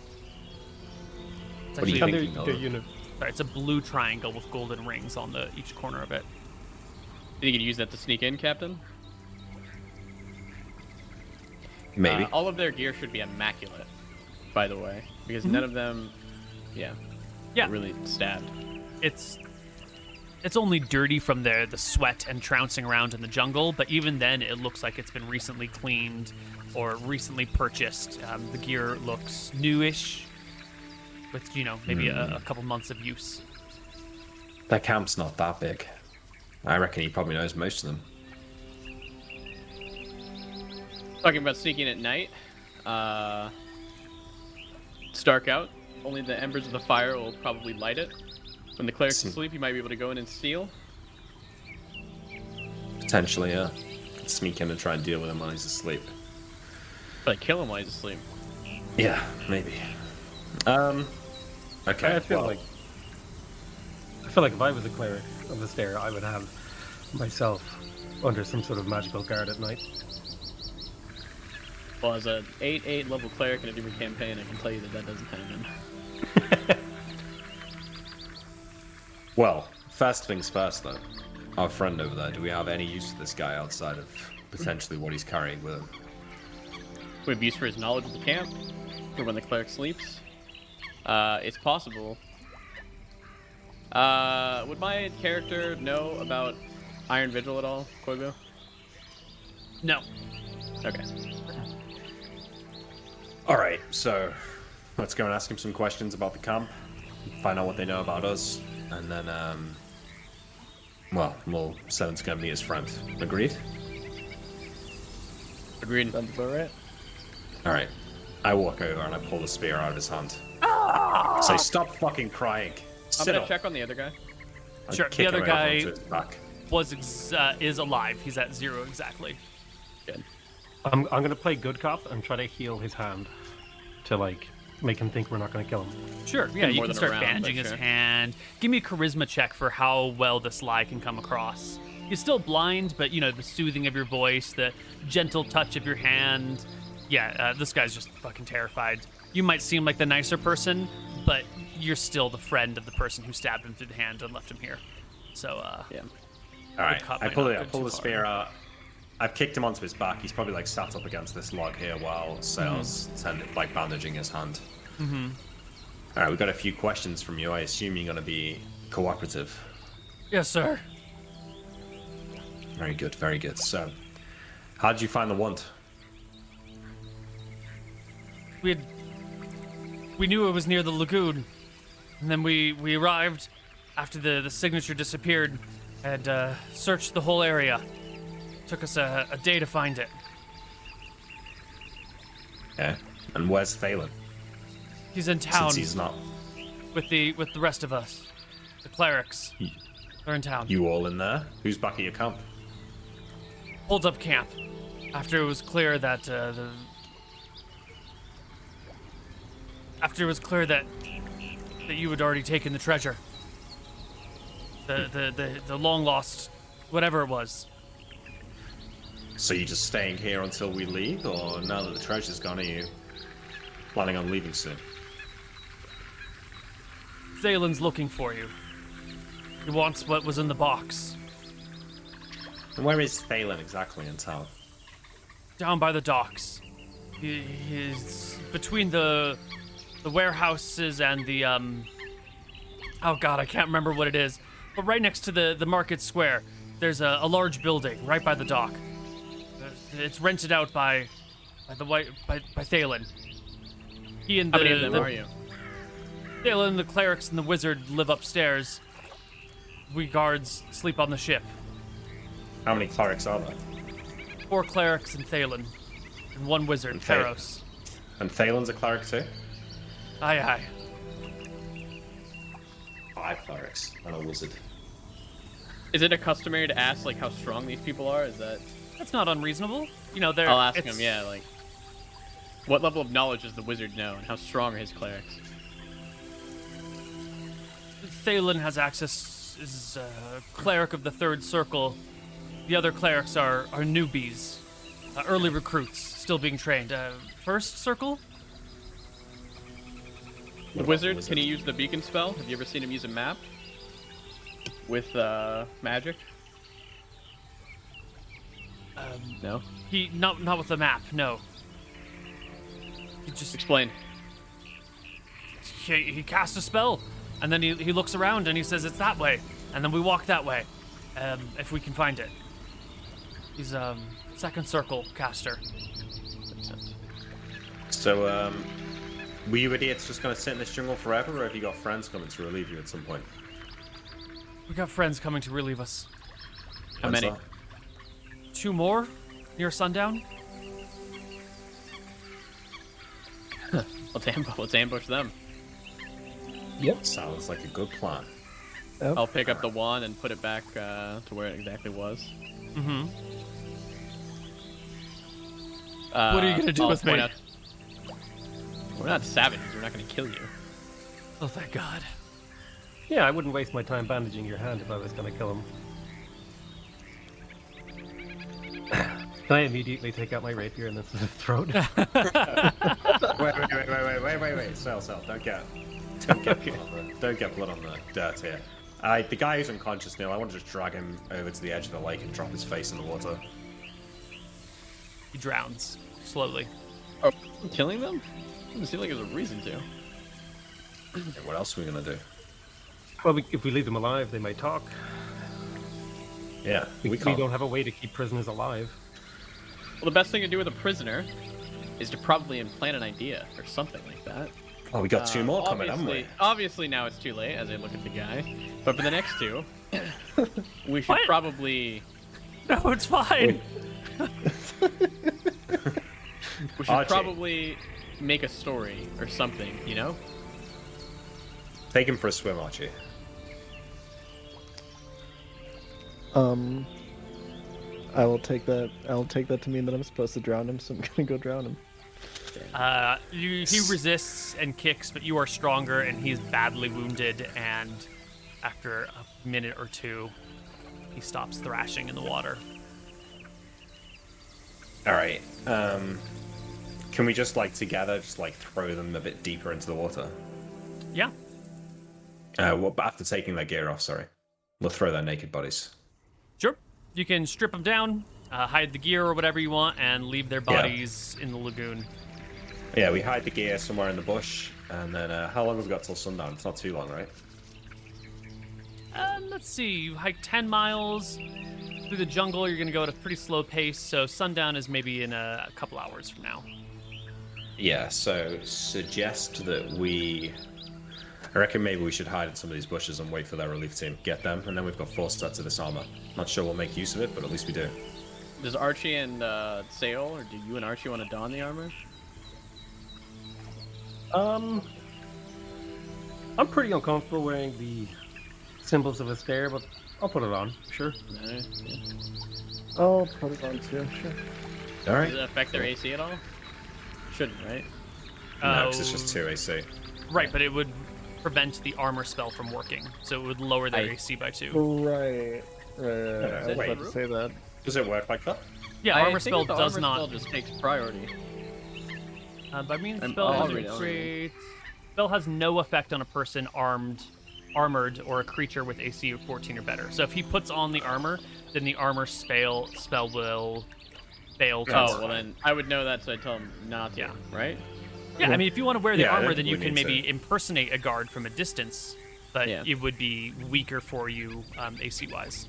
Speaker 1: It's
Speaker 2: What do you
Speaker 1: actually-
Speaker 2: think? Thinking of-
Speaker 1: Sorry, it's a blue triangle with golden rings on each corner of it.
Speaker 3: Do you think you could use that to sneak in, Captain?
Speaker 2: Maybe.
Speaker 3: All of their gear should be immaculate, by the way, because none of them,
Speaker 1: Yeah.
Speaker 3: are really stabbed.
Speaker 1: It's only dirty from the sweat and trouncing around in the jungle, but even then it looks like it's been recently cleaned or recently purchased. The gear looks newish with, maybe a couple months of use.
Speaker 2: That camp's not that big. I reckon he probably knows most of them.
Speaker 3: Talking about sneaking at night, it's dark out. Only the embers of the fire will probably light it. When the cleric's asleep, you might be able to go in and steal.
Speaker 2: Potentially, yeah. Sneak in and try and deal with him while he's asleep.
Speaker 3: But kill him while he's asleep.
Speaker 2: Yeah, maybe. Okay.
Speaker 4: I feel
Speaker 2: well,
Speaker 4: like if I was a cleric of the stair, I would have myself under some sort of magical guard at night.
Speaker 3: Well, as a 8/8 level cleric in a different campaign, I can tell you that doesn't happen.
Speaker 2: Well, first things first, though. Our friend over there, do we have any use for this guy outside of potentially what he's carrying with him?
Speaker 3: We have use for his knowledge of the camp, for when the cleric sleeps. It's possible. Would my character know about Iron Vigil at all, Koibu?
Speaker 1: No.
Speaker 3: Okay.
Speaker 2: Alright, so let's go and ask him some questions about the camp, find out what they know about us, and then, we'll send him to go meet his friend. Agreed?
Speaker 3: Agreed.
Speaker 5: Sounds about right.
Speaker 2: Alright. I walk over and I pull the spear out of his hand. Say, stop fucking crying.
Speaker 3: I'm
Speaker 2: Sit
Speaker 3: gonna
Speaker 2: up.
Speaker 3: check on the other guy.
Speaker 2: I
Speaker 1: Sure,
Speaker 2: kick
Speaker 1: the other
Speaker 2: him over
Speaker 1: guy
Speaker 2: onto his back.
Speaker 1: is alive. He's at 0 exactly.
Speaker 3: Good.
Speaker 4: I'm gonna play good cop and try to heal his hand to make him think we're not gonna kill him.
Speaker 1: Sure, yeah, you
Speaker 3: more
Speaker 1: can
Speaker 3: than
Speaker 1: start
Speaker 3: around,
Speaker 1: bandaging
Speaker 3: but
Speaker 1: his
Speaker 3: sure.
Speaker 1: hand. Give me a charisma check for how well this lie can come across. He's still blind, but the soothing of your voice, the gentle touch of your hand. Yeah, this guy's just fucking terrified. You might seem like the nicer person, but you're still the friend of the person who stabbed him through the hand and left him here. So,
Speaker 3: Yeah.
Speaker 2: Alright,
Speaker 1: cop
Speaker 2: I
Speaker 1: might
Speaker 2: pull
Speaker 1: not
Speaker 2: it.
Speaker 1: go
Speaker 2: I pull
Speaker 1: too
Speaker 2: the
Speaker 1: far.
Speaker 2: spear out. I've kicked him onto his back. He's probably sat up against this log here while Sales bandaging his hand.
Speaker 1: Mm-hmm.
Speaker 2: Alright, we've got a few questions from you. I assume you're gonna be cooperative.
Speaker 1: Yes, sir.
Speaker 2: Very good, very good. So, how did you find the wand?
Speaker 1: We knew it was near the lagoon, and then we arrived after the signature disappeared and searched the whole area. Took us a day to find it.
Speaker 2: Yeah. And where's Phelan?
Speaker 1: He's in town
Speaker 2: Since he's not.
Speaker 1: with the rest of us, the clerics. They're in town.
Speaker 2: You all in there? Who's back at your camp?
Speaker 1: Holds up camp after it was clear that that you had already taken the treasure. The long lost, whatever it was.
Speaker 2: So you just staying here until we leave, or now that the treasure's gone, are you planning on leaving soon?
Speaker 1: Zalen's looking for you. He wants what was in the box.
Speaker 2: And where is Phelan exactly in town?
Speaker 1: Down by the docks. He's between the warehouses and the oh god, I can't remember what it is. But right next to the market square, there's a large building right by the dock. It's rented out by by Thalen. He and
Speaker 3: How many of them are you?
Speaker 1: Thalen, the clerics, and the wizard live upstairs. We guards sleep on the ship.
Speaker 2: How many clerics are there?
Speaker 1: 4 clerics and Thalen, and 1 wizard,
Speaker 2: And
Speaker 1: Theros.
Speaker 2: And Thalen's a cleric too?
Speaker 1: Aye, aye.
Speaker 2: 5 clerics and a wizard.
Speaker 3: Is it customary to ask like how strong these people are? Is that?
Speaker 1: That's not unreasonable. You know, they're.
Speaker 3: I'll ask
Speaker 1: it's-
Speaker 3: him. Yeah, like. What level of knowledge does the wizard know, and how strong are his clerics?
Speaker 1: Thalen has access, is a cleric of the 3rd circle. The other clerics are newbies, early recruits, still being trained. 1st circle?
Speaker 3: The wizard, can he use the beacon spell? Have you ever seen him use a map? With magic? No?
Speaker 1: He not with the map, no. He just
Speaker 3: Explain.
Speaker 1: he casts a spell, and then he looks around and he says it's that way, and then we walk that way, if we can find it. He's 2nd circle caster.
Speaker 3: Makes sense.
Speaker 2: So, were you idiots just gonna sit in this jungle forever, or have you got friends coming to relieve you at some point?
Speaker 1: We got friends coming to relieve us.
Speaker 3: How
Speaker 2: When's
Speaker 3: many?
Speaker 2: that?
Speaker 1: 2 more near sundown.
Speaker 3: Let's ambush them.
Speaker 4: Yep.
Speaker 2: Sounds like a good plan.
Speaker 3: I'll pick up the wand and put it back to where it exactly was.
Speaker 1: Mm-hmm. What are you gonna do
Speaker 3: I'll
Speaker 1: with me?
Speaker 3: point out- We're not savages. We're not gonna kill you.
Speaker 1: Oh, thank God.
Speaker 4: Yeah, I wouldn't waste my time bandaging your hand if I was going to kill him. Can I immediately take out my rapier and then slit his throat?
Speaker 2: Wait. Sell. Don't get blood on the dirt here. The guy who's unconscious, Neal, I want to just drag him over to the edge of the lake and drop his face in the water.
Speaker 1: He drowns slowly.
Speaker 3: Oh, killing them? Doesn't seem like there's a reason to.
Speaker 2: Yeah, what else are we gonna do?
Speaker 4: Well, if we leave them alive, they might talk.
Speaker 2: Yeah,
Speaker 4: We
Speaker 2: can't.
Speaker 4: don't have a way to keep prisoners alive.
Speaker 3: Well, the best thing to do with a prisoner is to probably implant an idea or something like that.
Speaker 2: Oh, we got 2 more coming, haven't we?
Speaker 3: Obviously, now it's too late as I look at the guy. But for the next 2, we should
Speaker 1: What?
Speaker 3: probably
Speaker 1: No, it's fine.
Speaker 2: Archie.
Speaker 3: probably make a story or something, you know?
Speaker 2: Take him for a swim, Archie.
Speaker 5: I will take that. I'll take that to mean that I'm supposed to drown him, so I'm gonna go drown him.
Speaker 1: He resists and kicks, but you are stronger, and he's badly wounded. And after a minute or 2, he stops thrashing in the water.
Speaker 2: All right. Can we just together throw them a bit deeper into the water?
Speaker 1: Yeah.
Speaker 2: Well, but after taking their gear off, sorry, we'll throw their naked bodies.
Speaker 1: Sure. You can strip them down, hide the gear or whatever you want, and leave their bodies in the lagoon.
Speaker 2: Yeah, we hide the gear somewhere in the bush, and then how long have we got till sundown? It's not too long, right?
Speaker 1: Let's see. You hike 10 miles through the jungle. You're going to go at a pretty slow pace, so sundown is maybe in a couple hours from now.
Speaker 2: Yeah, so suggest that I reckon maybe we should hide in some of these bushes and wait for their relief team. Get them, and then we've got 4 sets of this armor. Not sure we'll make use of it, but at least we do.
Speaker 3: Does Archie and Sail, or do you and Archie want to don the armor?
Speaker 4: I'm pretty uncomfortable wearing the symbols of a stare, but I'll put it on, sure.
Speaker 3: Alright, yeah.
Speaker 5: I'll put it on too. Sure.
Speaker 2: All right.
Speaker 3: Does it affect their AC at all? Shouldn't, right?
Speaker 2: No, 'cause it's just 2 AC.
Speaker 1: Right, but it would prevent the armor spell from working, so it would lower their
Speaker 3: I-
Speaker 1: AC by 2.
Speaker 5: Right. I was
Speaker 2: wait.
Speaker 5: about to say that.
Speaker 2: Does it work like that?
Speaker 1: Yeah,
Speaker 3: I
Speaker 1: armor
Speaker 3: think
Speaker 1: spell
Speaker 3: the
Speaker 1: does
Speaker 3: armor
Speaker 1: not.
Speaker 3: spell just takes priority.
Speaker 1: By means
Speaker 3: I'm-
Speaker 1: spell
Speaker 3: I'll
Speaker 1: has
Speaker 3: read it, I'll read
Speaker 1: spell has no effect on a person armored, or a creature with AC of 14 or better. So if he puts on the armor, then the armor spell will fail to
Speaker 3: Oh,
Speaker 1: work.
Speaker 3: well then, I would know that, so I'd tell him not to,
Speaker 1: Yeah.
Speaker 3: right?
Speaker 1: Yeah, I mean, if you want to wear the
Speaker 2: Yeah, I
Speaker 1: armor,
Speaker 2: don't
Speaker 1: then
Speaker 2: think
Speaker 1: you
Speaker 2: we
Speaker 1: can
Speaker 2: need
Speaker 1: maybe
Speaker 2: to.
Speaker 1: impersonate a guard from a distance, but
Speaker 3: Yeah.
Speaker 1: it would be weaker for you AC-wise.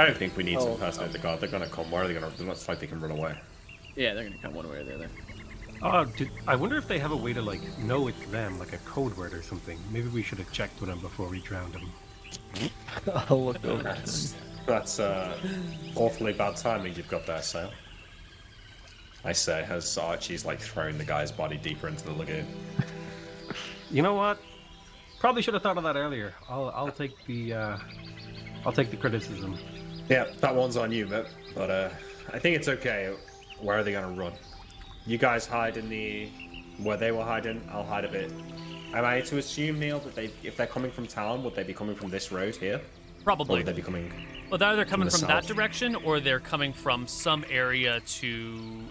Speaker 2: I don't think we need to
Speaker 5: Oh.
Speaker 2: impersonate the guard. They're gonna come. Where are they gonna? They're not like they can run away.
Speaker 3: Yeah, they're gonna come one way or the other.
Speaker 4: I wonder if they have a way to like know it's them, like a code word or something. Maybe we should have checked with them before we drowned them.
Speaker 5: I'll look over.
Speaker 2: That's awfully bad timing you've got there, Sale. I say, as Archie's like throwing the guy's body deeper into the lagoon.
Speaker 4: You know what? Probably should have thought of that earlier. I'll take the criticism.
Speaker 2: Yeah, that one's on you, but I think it's okay. Where are they gonna run? You guys hide in where they were hiding. I'll hide a bit. Am I to assume, Neal, that if they're coming from town, would they be coming from this road here? Or
Speaker 1: Probably.
Speaker 2: would they be coming?
Speaker 1: Well, they're either coming
Speaker 2: the
Speaker 1: from that
Speaker 2: south?
Speaker 1: direction, or they're coming from some area to,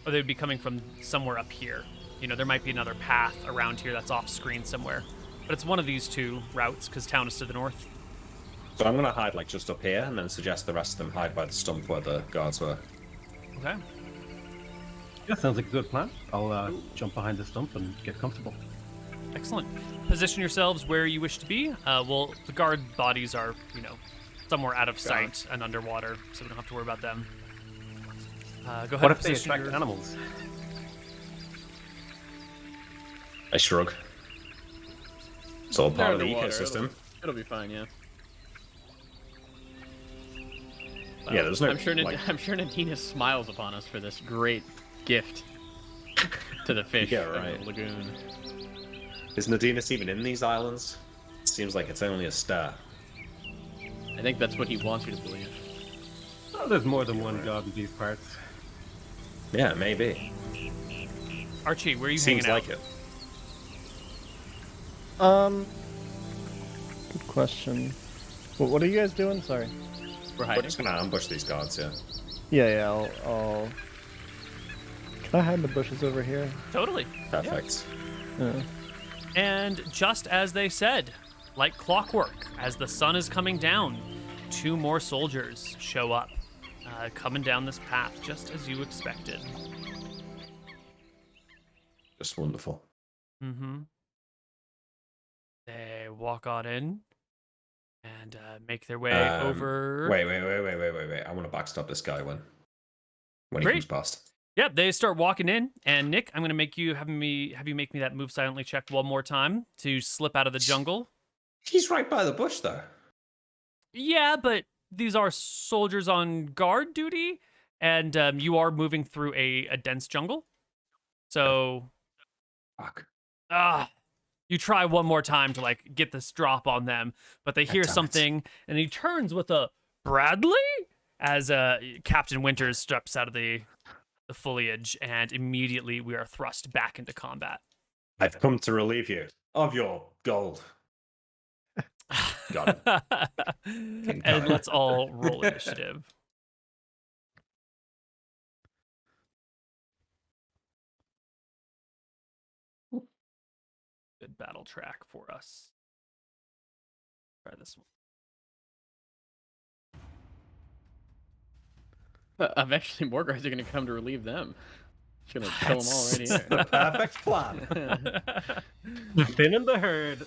Speaker 1: or they'd be coming from somewhere up here. You know, there might be another path around here that's off screen somewhere. But it's one of these two routes, because town is to the north.
Speaker 2: So I'm gonna hide like just up here, and then suggest the rest of them hide by the stump where the guards were.
Speaker 1: Okay.
Speaker 4: Yeah, sounds like a good plan. I'll jump behind the stump and get comfortable.
Speaker 1: Excellent. Position yourselves where you wish to be. Well, the guard bodies are, you know, somewhere out of sight and underwater, so we don't have to worry about them. Go ahead
Speaker 4: What
Speaker 1: and
Speaker 4: if they
Speaker 1: position
Speaker 4: attract
Speaker 1: your...
Speaker 4: animals?
Speaker 2: I shrug. It's all part of the
Speaker 3: They're
Speaker 2: ecosystem.
Speaker 3: It'll be fine, yeah.
Speaker 2: Yeah, there's no.
Speaker 3: I'm sure.
Speaker 2: like,
Speaker 3: I'm sure Nadina smiles upon us for this great gift to the fish
Speaker 2: Yeah,
Speaker 3: of
Speaker 2: right.
Speaker 3: the lagoon.
Speaker 2: Is Nadinus even in these islands? It seems like it's only a star.
Speaker 3: I think that's what he wants you to believe.
Speaker 4: Oh, there's more than one god in these parts.
Speaker 2: Yeah, maybe.
Speaker 1: Archie, where are you
Speaker 2: Seems
Speaker 1: hanging
Speaker 2: like
Speaker 1: out?
Speaker 2: it.
Speaker 5: Good question. What are you guys doing? Sorry.
Speaker 3: We're
Speaker 2: We're
Speaker 3: hiding.
Speaker 2: just gonna ambush these guards, yeah.
Speaker 5: Yeah, I'll. Can I hide in the bushes over here?
Speaker 1: Totally.
Speaker 2: Perfect.
Speaker 5: Yeah.
Speaker 1: And just as they said, like clockwork, as the sun is coming down, 2 more soldiers show up, coming down this path, just as you expected.
Speaker 2: Just wonderful.
Speaker 1: Mm-hmm. They walk on in and make their way over.
Speaker 2: Wait. I want to backstop this guy when he
Speaker 1: Great.
Speaker 2: comes past.
Speaker 1: Yeah, they start walking in, and Nick, I'm gonna have you make me that move silently check one more time to slip out of the jungle.
Speaker 2: He's right by the bush, though.
Speaker 1: Yeah, but these are soldiers on guard duty, and you are moving through a dense jungle. So,
Speaker 2: Fuck.
Speaker 1: you try one more time to like get this drop on them, but they hear
Speaker 2: damn it.
Speaker 1: something, and he turns with a Bradley as Captain Winters steps out of the foliage, and immediately we are thrust back into combat.
Speaker 2: I've come to relieve you of your gold. Got it.
Speaker 1: And let's all roll initiative. Good battle track for us. Try this one.
Speaker 3: Eventually, more guards are going to come to relieve them. It's going to kill them all right here.
Speaker 2: The perfect plan.
Speaker 4: The thin and the herd.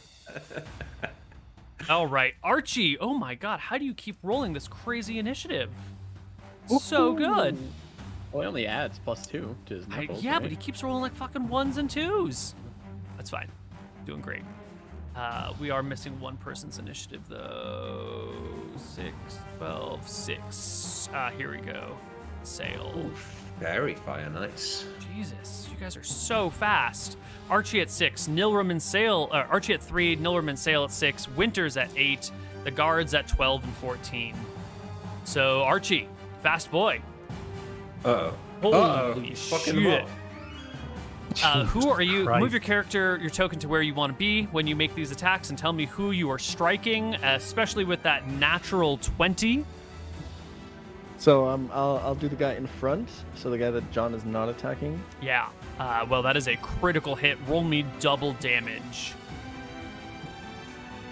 Speaker 1: All right, Archie. Oh my God, how do you keep rolling this crazy initiative? So good.
Speaker 3: Well, he only adds +2 to his knuckles.
Speaker 1: Yeah,
Speaker 3: right?
Speaker 1: but he keeps rolling like fucking 1s and 2s. That's fine. Doing great. We are missing one person's initiative though. 6, 12, 6. Here we go. Sail.
Speaker 2: Very fire, nice.
Speaker 1: Jesus, you guys are so fast. Archie at 6, Nilram and Sail. Archie at 3, Nilram and Sail at 6, Winters at 8, the guards at 12 and 14. So Archie, fast boy.
Speaker 2: Uh-oh.
Speaker 1: Holy
Speaker 2: He's fucking them
Speaker 1: shit.
Speaker 2: up.
Speaker 1: Who are you?
Speaker 4: Christ.
Speaker 1: Move your character, your token to where you want to be when you make these attacks, and tell me who you are striking, especially with that natural 20.
Speaker 5: So I'll do the guy in front. So the guy that John is not attacking.
Speaker 1: Yeah. Well, that is a critical hit. Roll me double damage.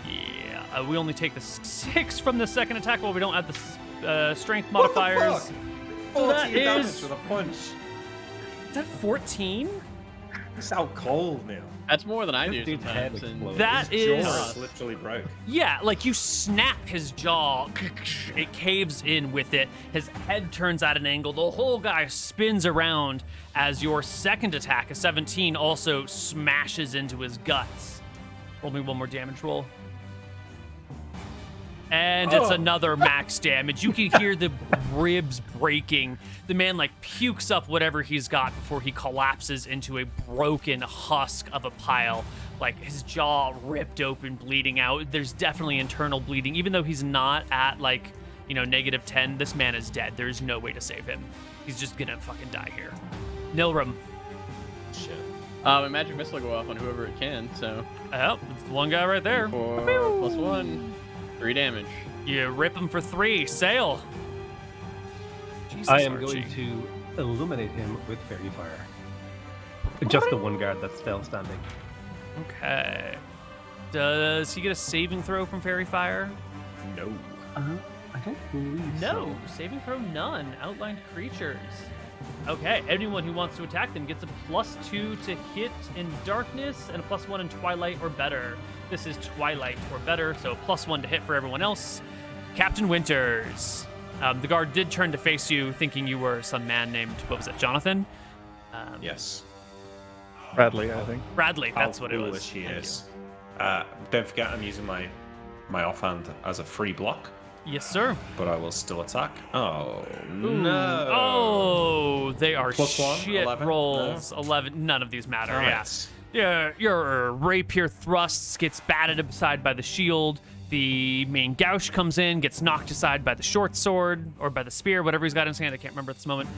Speaker 1: Yeah. We only take the 6 from the second attack. Well, we don't add the strength
Speaker 2: What the
Speaker 1: modifiers.
Speaker 2: fuck?
Speaker 1: So that
Speaker 2: 14 damage
Speaker 1: is-
Speaker 2: with a punch.
Speaker 1: Is that 14?
Speaker 2: It's out cold, Neal.
Speaker 3: That's more than I
Speaker 4: This
Speaker 3: do
Speaker 4: dude's head
Speaker 3: sometimes. And
Speaker 4: exploded.
Speaker 1: That
Speaker 2: His
Speaker 1: is
Speaker 2: jaw literally broke.
Speaker 1: Yeah, like you snap his jaw, it caves in with it. His head turns at an angle. The whole guy spins around as your second attack, a 17, also smashes into his guts. Roll me one more damage roll. And it's another max damage. You can hear the ribs breaking. The man like pukes up whatever he's got before he collapses into a broken husk of a pile. Like his jaw ripped open, bleeding out. There's definitely internal bleeding. Even though he's not at like, -10, this man is dead. There's no way to save him. He's just gonna fucking die here. Nilrim.
Speaker 2: Shit.
Speaker 3: my magic missile will go off on whoever it can. So
Speaker 1: Oh, it's the one guy right there.
Speaker 3: 4 plus 1, 3 damage.
Speaker 1: You rip him for 3. Sail. Jesus,
Speaker 4: I am
Speaker 1: Archie.
Speaker 4: going to illuminate him with fairy fire. Just the one guard that's still standing.
Speaker 1: Okay. Does he get a saving throw from Fairy Fire?
Speaker 2: No.
Speaker 4: I don't believe
Speaker 1: No. Saving throw none. Outlined creatures. Okay. Anyone who wants to attack them gets a +2 to hit in darkness and a +1 in twilight or better. This is twilight or better, so +1 to hit for everyone else. Captain Winters. The guard did turn to face you, thinking you were some man named, what was it, Jonathan?
Speaker 2: Yes.
Speaker 5: Bradley, I think.
Speaker 1: Bradley,
Speaker 2: How
Speaker 1: that's what it was.
Speaker 2: foolish he
Speaker 1: Thank
Speaker 2: is. Don't forget, I'm using my offhand as a free block,
Speaker 1: you. Yes, sir.
Speaker 2: but I will still attack. Oh
Speaker 1: Ooh.
Speaker 2: no!
Speaker 1: Oh, they are
Speaker 2: +1,
Speaker 1: shit
Speaker 2: 11?
Speaker 1: rolls.
Speaker 2: No?
Speaker 1: 11. None of these matter.
Speaker 2: All
Speaker 1: Yeah.
Speaker 2: right.
Speaker 1: Yeah. Your rapier thrusts gets batted aside by the shield. The main gouge comes in, gets knocked aside by the short sword or by the spear, whatever he's got in his hand. I can't remember at this moment.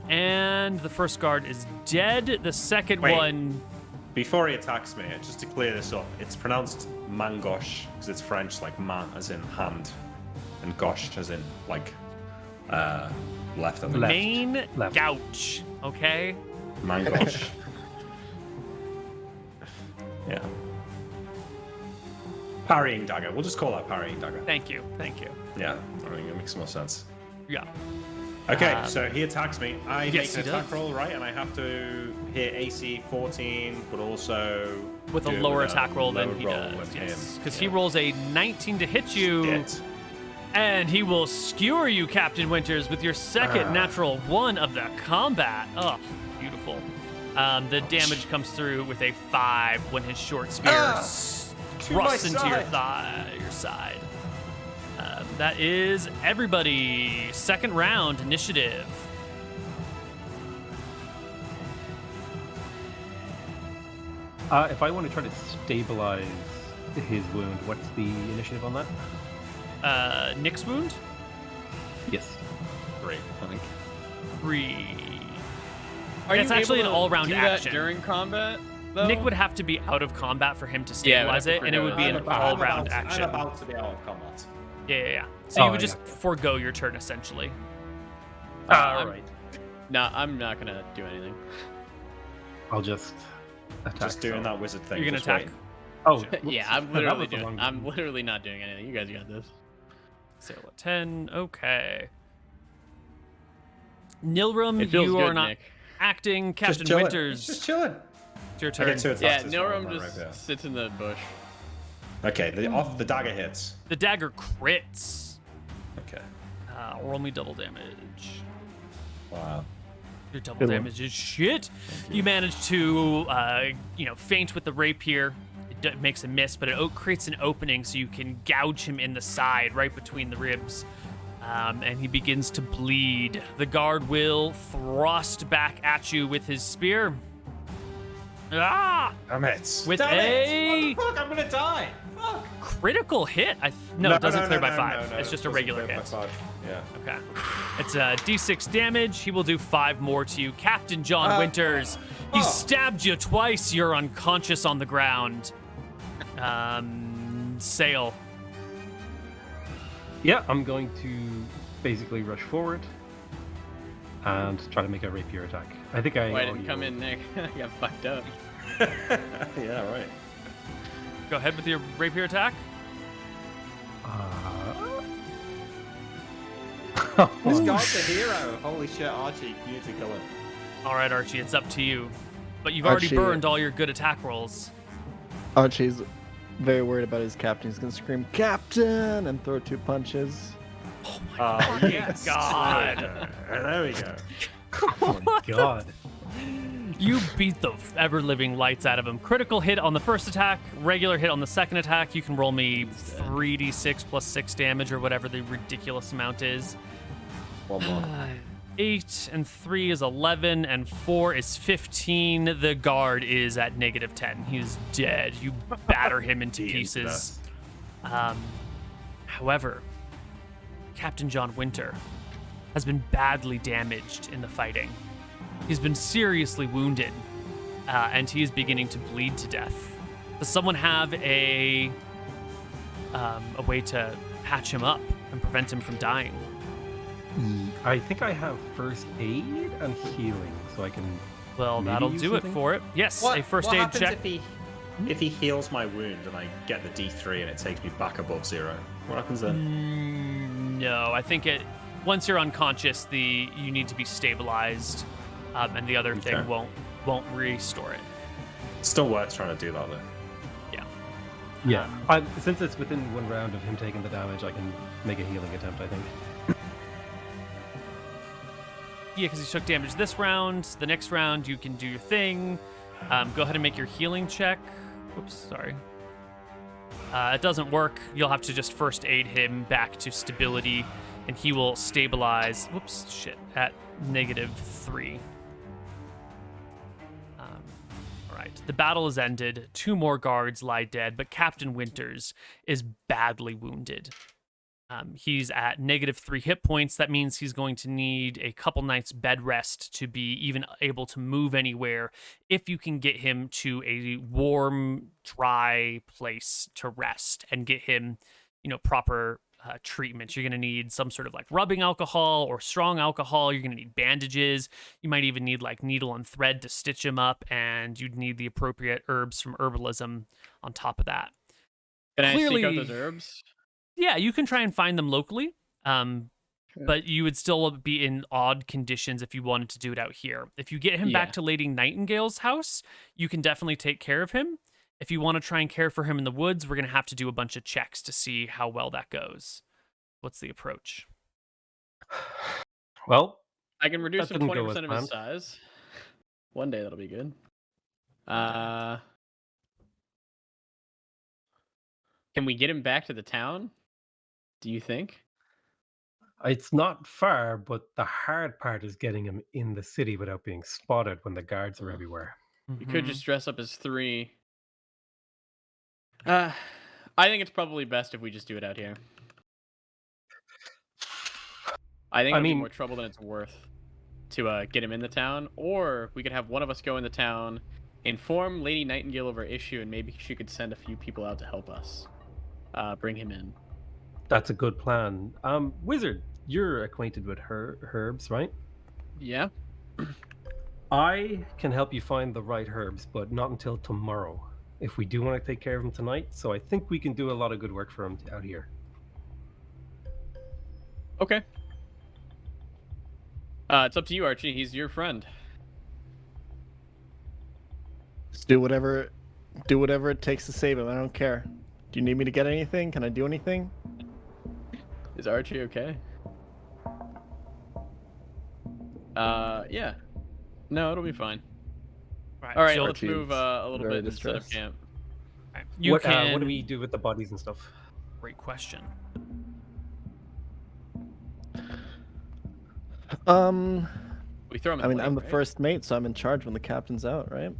Speaker 1: And the first guard is dead. The second
Speaker 2: Wait.
Speaker 1: one.
Speaker 2: Before he attacks me, just to clear this up, it's pronounced mangosh because it's French, like man as in hand, and gosh as in like left. I think.
Speaker 4: Left.
Speaker 1: Main
Speaker 4: Left.
Speaker 1: gouge. Okay.
Speaker 2: Mangosh. Yeah. Parrying dagger. We'll just call that parrying dagger.
Speaker 1: Thank you. Thank you.
Speaker 2: Yeah, I think it makes more sense.
Speaker 1: Yeah.
Speaker 2: Okay, so he attacks me. I
Speaker 1: yes,
Speaker 2: make
Speaker 1: he
Speaker 2: an attack
Speaker 1: does.
Speaker 2: roll, right? And I have to hit AC 14, but also
Speaker 1: With a
Speaker 2: do it
Speaker 1: lower
Speaker 2: with
Speaker 1: attack roll than
Speaker 2: lower
Speaker 1: he
Speaker 2: roll
Speaker 1: does.
Speaker 2: than
Speaker 1: Yes.
Speaker 2: him.
Speaker 1: Because
Speaker 2: Yeah.
Speaker 1: he rolls a 19 to hit you.
Speaker 2: Shit.
Speaker 1: And he will skewer you, Captain Winters, with your second natural 1 of the combat. Oh, beautiful. The damage comes through with a 5 when his short spear thrusts into your side. That is everybody. Second round initiative.
Speaker 4: If I want to try to stabilize his wound, what's the initiative on that?
Speaker 1: Nick's wound?
Speaker 4: Yes.
Speaker 2: 3, I think.
Speaker 1: 3.
Speaker 3: Are
Speaker 1: It's
Speaker 3: you
Speaker 1: actually
Speaker 3: able
Speaker 1: an
Speaker 3: to
Speaker 1: all-round
Speaker 3: do that
Speaker 1: action.
Speaker 3: during combat, though?
Speaker 1: Nick would have to be out of combat for him to
Speaker 3: Yeah, I would
Speaker 1: stabilize
Speaker 3: have
Speaker 1: it,
Speaker 3: to
Speaker 1: and it would be
Speaker 3: forgo
Speaker 1: an
Speaker 3: it.
Speaker 1: all-round action.
Speaker 2: I'm about to be out of combat.
Speaker 1: Yeah. So you
Speaker 4: Oh,
Speaker 1: would just
Speaker 4: yeah.
Speaker 1: forego your turn, essentially.
Speaker 4: All right.
Speaker 3: No, I'm not gonna do anything.
Speaker 4: I'll just attack.
Speaker 2: Just doing
Speaker 4: so-
Speaker 2: that wizard thing.
Speaker 1: You're gonna
Speaker 2: just
Speaker 1: attack.
Speaker 2: waiting.
Speaker 4: Oh,
Speaker 3: Yeah,
Speaker 4: whoops.
Speaker 3: I'm
Speaker 4: That
Speaker 3: literally
Speaker 4: was the
Speaker 3: doing.
Speaker 4: wrong
Speaker 3: I'm
Speaker 4: button.
Speaker 3: literally not doing anything. You guys got this.
Speaker 1: Sail at 10. Okay. Nilrim,
Speaker 3: It feels
Speaker 1: you
Speaker 3: good,
Speaker 1: are not
Speaker 3: Nick.
Speaker 1: acting. Captain
Speaker 2: Just chilling.
Speaker 1: Winters,
Speaker 2: Just chilling.
Speaker 1: it's your
Speaker 2: I
Speaker 1: turn.
Speaker 2: get 2 attacks.
Speaker 3: Yeah,
Speaker 2: this
Speaker 3: Nilrim
Speaker 2: round,
Speaker 3: just
Speaker 2: right,
Speaker 3: sits in the bush.
Speaker 2: Okay, the dagger hits.
Speaker 1: The dagger crits.
Speaker 2: Okay.
Speaker 1: Roll me double damage.
Speaker 2: Wow.
Speaker 1: Your double
Speaker 5: Good one.
Speaker 1: damage is shit. You manage to, feint with the rapier. It makes a miss, but it creates an opening so you can gouge him in the side, right between the ribs. And he begins to bleed. The guard will thrust back at you with his spear. Ah!
Speaker 2: Damn it.
Speaker 1: With
Speaker 2: Damn
Speaker 1: a
Speaker 2: it. What the fuck? I'm gonna die. Fuck.
Speaker 1: critical hit. No, it doesn't clear by 5. It's just a regular hit.
Speaker 2: Yeah.
Speaker 1: Okay. It's a d6 damage. He will do 5 more to you. Captain John Winters, he stabbed you twice. You're unconscious on the ground. Sail.
Speaker 4: Yeah, I'm going to basically rush forward and try to make a rapier attack. I think I.
Speaker 3: Why
Speaker 4: owe
Speaker 3: didn't
Speaker 4: you
Speaker 3: come
Speaker 4: one.
Speaker 3: in, Nick? I got fucked up.
Speaker 2: Yeah, right.
Speaker 1: Go ahead with your rapier attack.
Speaker 2: This guy's a hero. Holy shit, Archie. You need to kill him.
Speaker 1: All right, Archie, it's up to you. But you've already
Speaker 5: Archie-
Speaker 1: burned all your good attack rolls.
Speaker 5: Archie's very worried about his captain. He's gonna scream, "Captain!" and throw 2 punches.
Speaker 2: Oh,
Speaker 1: yes. God.
Speaker 2: There we go.
Speaker 4: Oh my god.
Speaker 1: You beat the ever-living lights out of him. Critical hit on the first attack, regular hit on the second attack. You can roll me 3d6 plus 6 damage or whatever the ridiculous amount is.
Speaker 2: One more.
Speaker 1: 8 and 3 is 11 and 4 is 15. The guard is at -10. He is dead. You batter him into pieces. However, Captain John Winter has been badly damaged in the fighting. He's been seriously wounded, and he is beginning to bleed to death. Does someone have a way to patch him up and prevent him from dying?
Speaker 4: I think I have first aid and healing, so I can.
Speaker 1: Well,
Speaker 4: maybe
Speaker 1: that'll
Speaker 4: use
Speaker 1: do it
Speaker 4: something?
Speaker 1: for it. Yes, a first
Speaker 2: what
Speaker 1: aid
Speaker 2: happens
Speaker 1: check.
Speaker 2: if he heals my wound and I get the D3 and it takes me back above 0? What happens then?
Speaker 1: No, I think once you're unconscious, you need to be stabilized, and the other thing
Speaker 2: Okay.
Speaker 1: won't restore it.
Speaker 2: Still worth trying to do that though.
Speaker 4: Yeah. Since it's within 1 round of him taking the damage, I can make a healing attempt, I think.
Speaker 1: Yeah, because you took damage this round. The next round, you can do your thing. Go ahead and make your healing check. Oops, sorry. It doesn't work. You'll have to just first aid him back to stability, and he will stabilize. Whoops, shit, at -3. All right, the battle is ended. 2 more guards lie dead, but Captain Winters is badly wounded. He's at -3 hit points. That means he's going to need a couple nights bed rest to be even able to move anywhere. If you can get him to a warm, dry place to rest and get him, proper treatment, you're going to need some sort of like rubbing alcohol or strong alcohol. You're going to need bandages. You might even need like needle and thread to stitch him up, and you'd need the appropriate herbs from herbalism on top of that.
Speaker 3: Can I seek
Speaker 1: Clearly-
Speaker 3: out those herbs?
Speaker 1: Yeah, you can try and find them locally, but you would still be in odd conditions if you wanted to do it out here. If you get him back
Speaker 3: Yeah.
Speaker 1: to Lady Nightingale's house, you can definitely take care of him. If you want to try and care for him in the woods, we're going to have to do a bunch of checks to see how well that goes. What's the approach?
Speaker 4: Well,
Speaker 3: I can reduce
Speaker 4: That
Speaker 3: him
Speaker 4: didn't go
Speaker 3: 20%
Speaker 4: as
Speaker 3: of his
Speaker 4: planned.
Speaker 3: size. One day that'll be good. Can we get him back to the town? Do you think?
Speaker 4: it's not far, but the hard part is getting him in the city without being spotted when the guards are everywhere.
Speaker 3: You could just dress up as 3. I think it's probably best if we just do it out here. I think
Speaker 4: I
Speaker 3: it'll be
Speaker 4: mean-
Speaker 3: more trouble than it's worth to get him in the town, or we could have one of us go in the town, inform Lady Nightingale of our issue, and maybe she could send a few people out to help us bring him in.
Speaker 4: That's a good plan. Wizard, you're acquainted with herbs, right?
Speaker 3: Yeah.
Speaker 4: I can help you find the right herbs, but not until tomorrow. If we do want to take care of him tonight, so I think we can do a lot of good work for him out here.
Speaker 3: Okay. It's up to you, Archie. He's your friend.
Speaker 5: Just do whatever it takes to save him. I don't care. Do you need me to get anything? Can I do anything?
Speaker 3: Is Archie okay? Yeah. No, it'll be fine.
Speaker 1: Right,
Speaker 3: All right,
Speaker 1: so
Speaker 3: let's
Speaker 5: Archie's
Speaker 3: move a little
Speaker 5: very
Speaker 3: bit and set up
Speaker 5: distressed.
Speaker 3: camp.
Speaker 1: you
Speaker 4: What
Speaker 1: can.
Speaker 4: do we do with the bodies and stuff?
Speaker 1: Great question.
Speaker 3: We throw him in
Speaker 5: I mean,
Speaker 3: the
Speaker 5: I'm the
Speaker 3: lake, right?
Speaker 5: first mate, so I'm in charge when the captain's out, right?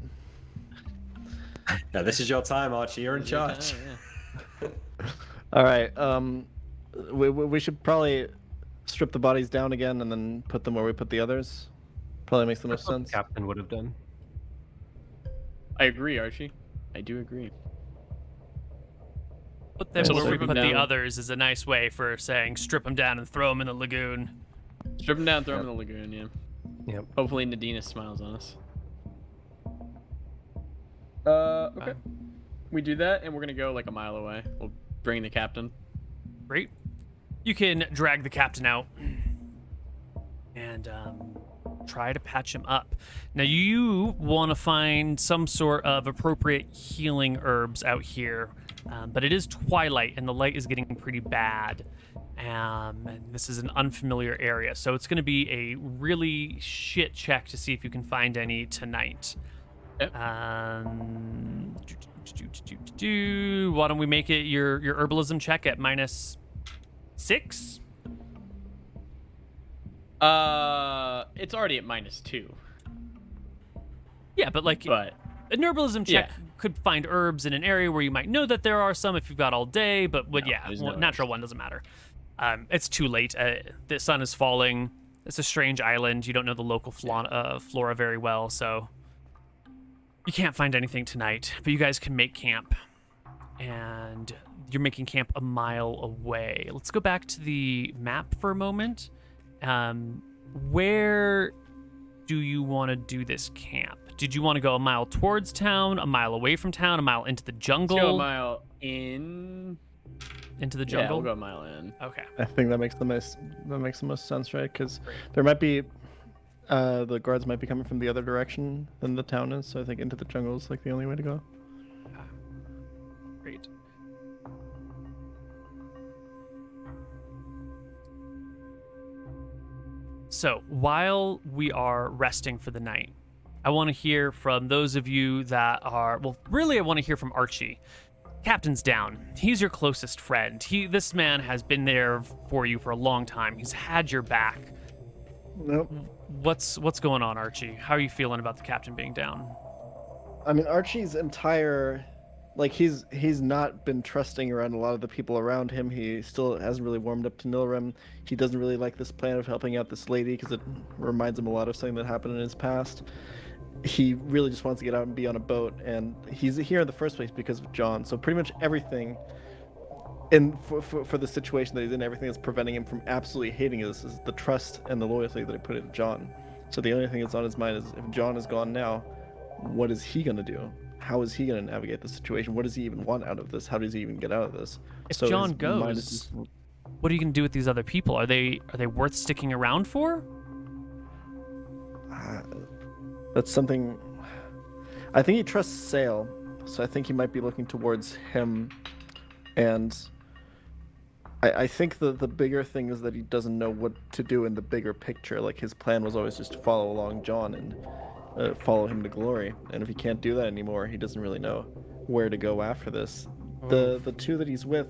Speaker 2: Yeah, this is your time, Archie. You're in
Speaker 3: Is it time?
Speaker 2: charge.
Speaker 3: Yeah.
Speaker 5: All right. We should probably strip the bodies down again and then put them where we put the others. Probably makes the most
Speaker 4: That's what the
Speaker 5: sense.
Speaker 4: captain would have done.
Speaker 3: I agree, Archie. I do agree.
Speaker 1: Put them
Speaker 5: So
Speaker 1: where we
Speaker 5: strip
Speaker 1: put
Speaker 3: 'em
Speaker 1: the
Speaker 3: down.
Speaker 1: others is a nice way for saying strip them down and throw them in the lagoon.
Speaker 3: Strip him down, throw him in the lagoon, yeah.
Speaker 4: Yep.
Speaker 3: Hopefully Nadina smiles on us. Okay. We do that, and we're gonna go like a mile away. We'll bring the captain.
Speaker 1: Great. You can drag the captain out. And try to patch him up. Now you want to find some sort of appropriate healing herbs out here, but it is twilight and the light is getting pretty bad. And this is an unfamiliar area, so it's going to be a really shit check to see if you can find any tonight.
Speaker 3: Yep.
Speaker 1: Why don't we make it your herbalism check at -6?
Speaker 3: It's already at -2.
Speaker 1: Yeah, but like
Speaker 3: But
Speaker 1: an herbalism check
Speaker 3: Yeah.
Speaker 1: could find herbs in an area where you might know that there are some if you've got all day, but
Speaker 3: No,
Speaker 1: yeah,
Speaker 3: there's no
Speaker 1: natural one doesn't matter. It's too late. The sun is falling. It's a strange island. You don't know the local flora very well, so you can't find anything tonight. But you guys can make camp, and you're making camp a mile away. Let's go back to the map for a moment. Where do you want to do this camp? Did you want to go a mile towards town, a mile away from town, a mile into the jungle?
Speaker 3: Let's go a mile in.
Speaker 1: Into the
Speaker 3: Yeah,
Speaker 1: jungle?
Speaker 3: we'll go a mile in.
Speaker 1: Okay.
Speaker 5: I think that makes the most sense, right? Because there might be the guards might be coming from the other direction than the town is, so I think into the jungle is like the only way to go.
Speaker 1: Great. So, while we are resting for the night, I want to hear from those of you that are, well, really, I want to hear from Archie. Captain's down. He's your closest friend. This man has been there for you for a long time. He's had your back.
Speaker 5: Nope.
Speaker 1: What's going on, Archie? How are you feeling about the captain being down?
Speaker 5: I mean, Archie's entire, like, he's not been trusting around a lot of the people around him. He still hasn't really warmed up to Nilrim. He doesn't really like this plan of helping out this lady because it reminds him a lot of something that happened in his past. He really just wants to get out and be on a boat, and he's here in the first place because of John. So pretty much everything for the situation that he's in, everything that's preventing him from absolutely hating this is the trust and the loyalty that he put in John. So the only thing that's on his mind is, if John is gone now, what is he going to do? How is he going to navigate the situation? What does he even want out of this? How does he even get out of this?
Speaker 1: If
Speaker 5: So
Speaker 1: John
Speaker 5: his mind is
Speaker 1: goes,
Speaker 5: just-
Speaker 1: what are you going to do with these other people? Are they worth sticking around for?
Speaker 5: That's something. I think he trusts Sale, so I think he might be looking towards him. And I think the bigger thing is that he doesn't know what to do in the bigger picture. Like, his plan was always just to follow along John and follow him to glory. And if he can't do that anymore, he doesn't really know where to go after this. The two that he's with,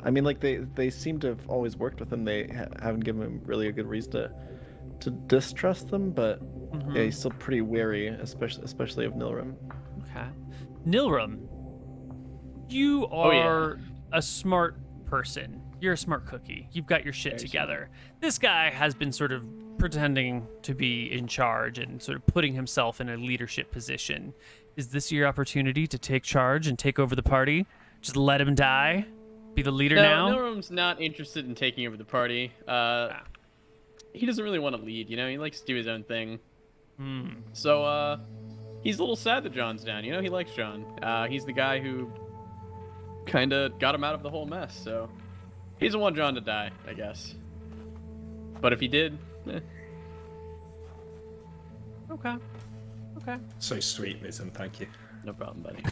Speaker 5: I mean, like, they seem to have always worked with him. They haven't given him really a good reason to distrust them, but yeah, he's still pretty wary, especially of Nilrim.
Speaker 1: Okay. Nilrim, you are a smart person. You're a smart cookie. You've got your shit
Speaker 3: Very
Speaker 1: together. This guy has been sort of pretending to be in charge and sort of putting himself in a leadership position. Is this your opportunity to take charge and take over the party? Just let him die? Be the leader now?
Speaker 3: Nilrim's not interested in taking over the party. He doesn't really want to lead, you know? He likes to do his own thing. So, he's a little sad that John's down, you know? He likes John. He's the guy who kind of got him out of the whole mess, so he doesn't want John to die, I guess. But if he did,
Speaker 1: Okay.
Speaker 2: So sweet, Mitten. Thank you.
Speaker 3: no problem, buddy.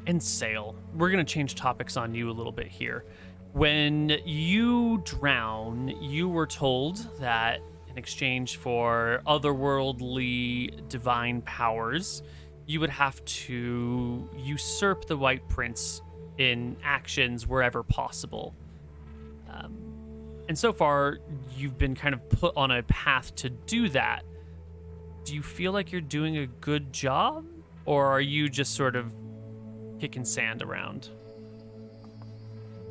Speaker 1: And Sail, we're going to change topics on you a little bit here. When you drown, you were told that in exchange for otherworldly divine powers, you would have to usurp the White Prince in actions wherever possible. And so far, you've been kind of put on a path to do that. Do you feel like you're doing a good job? Or are you just sort of kicking sand around?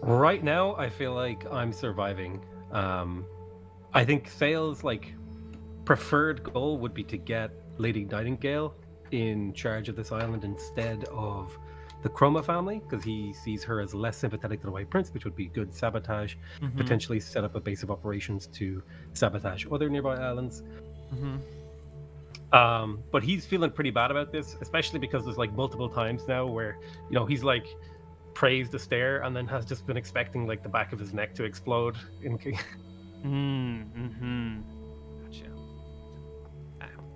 Speaker 4: Right now, I feel like I'm surviving. I think Sale's preferred goal would be to get Lady Nightingale in charge of this island instead of the Chroma family, because he sees her as less sympathetic to the White Prince, which would be good sabotage. Potentially set up a base of operations to sabotage other nearby islands. But he's feeling pretty bad about this, especially because there's multiple times now where he's praised the stair and then has just been expecting the back of his neck to explode.
Speaker 1: Gotcha.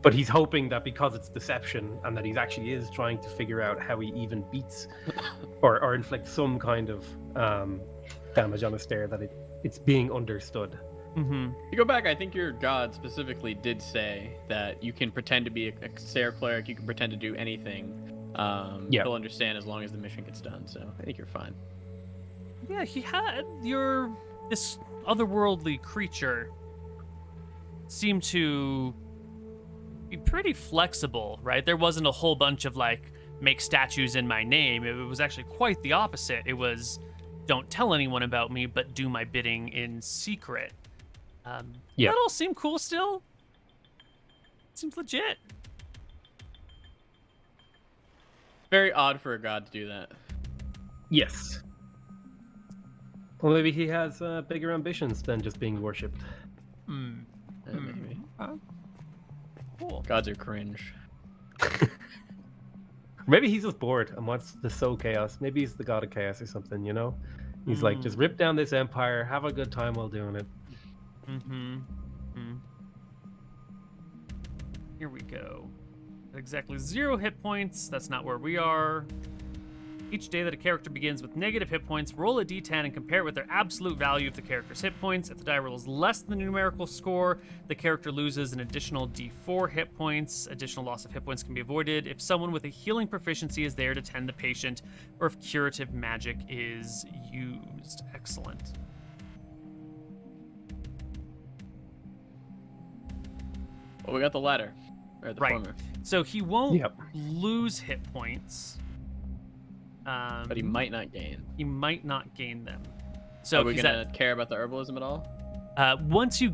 Speaker 4: but he's hoping that because it's deception and that he actually is trying to figure out how he even beats or inflicts some kind of damage on a stair, that it's being understood.
Speaker 1: Mm-hmm.
Speaker 3: You go back, I think your god specifically did say that you can pretend to be a stair cleric, you can pretend to do anything.
Speaker 4: Yeah.
Speaker 3: He'll understand as long as the mission gets done, so I think you're fine.
Speaker 1: Yeah, he had this otherworldly creature seemed to be pretty flexible, right? There wasn't a whole bunch of like make statues in my name. It was actually quite the opposite. It was don't tell anyone about me, but do my bidding in secret.
Speaker 4: Yeah.
Speaker 1: That all seemed cool still. Seems legit.
Speaker 3: Very odd for a god to do that.
Speaker 4: Yes. Well, maybe he has bigger ambitions than just being worshipped.
Speaker 3: Maybe.
Speaker 1: Cool.
Speaker 3: Gods are cringe.
Speaker 4: Maybe he's just bored and wants to sow chaos. Maybe he's the god of chaos or something, you know? He's like, just rip down this empire, have a good time while doing it.
Speaker 1: Here we go. At exactly 0 hit points. That's not where we are. Each day that a character begins with negative hit points, roll a d10 and compare it with their absolute value of the character's hit points. If the die roll is less than the numerical score, the character loses an additional d4 hit points. Additional loss of hit points can be avoided if someone with a healing proficiency is there to tend the patient, or if curative magic is used. Excellent.
Speaker 3: Well, we got the latter. Or the
Speaker 1: Right.
Speaker 3: former.
Speaker 1: So he won't
Speaker 4: Yep.
Speaker 1: lose hit points.
Speaker 3: But he might not gain.
Speaker 1: He might not gain them. So
Speaker 3: Are we
Speaker 1: he's
Speaker 3: gonna care about the herbalism at all?
Speaker 1: once you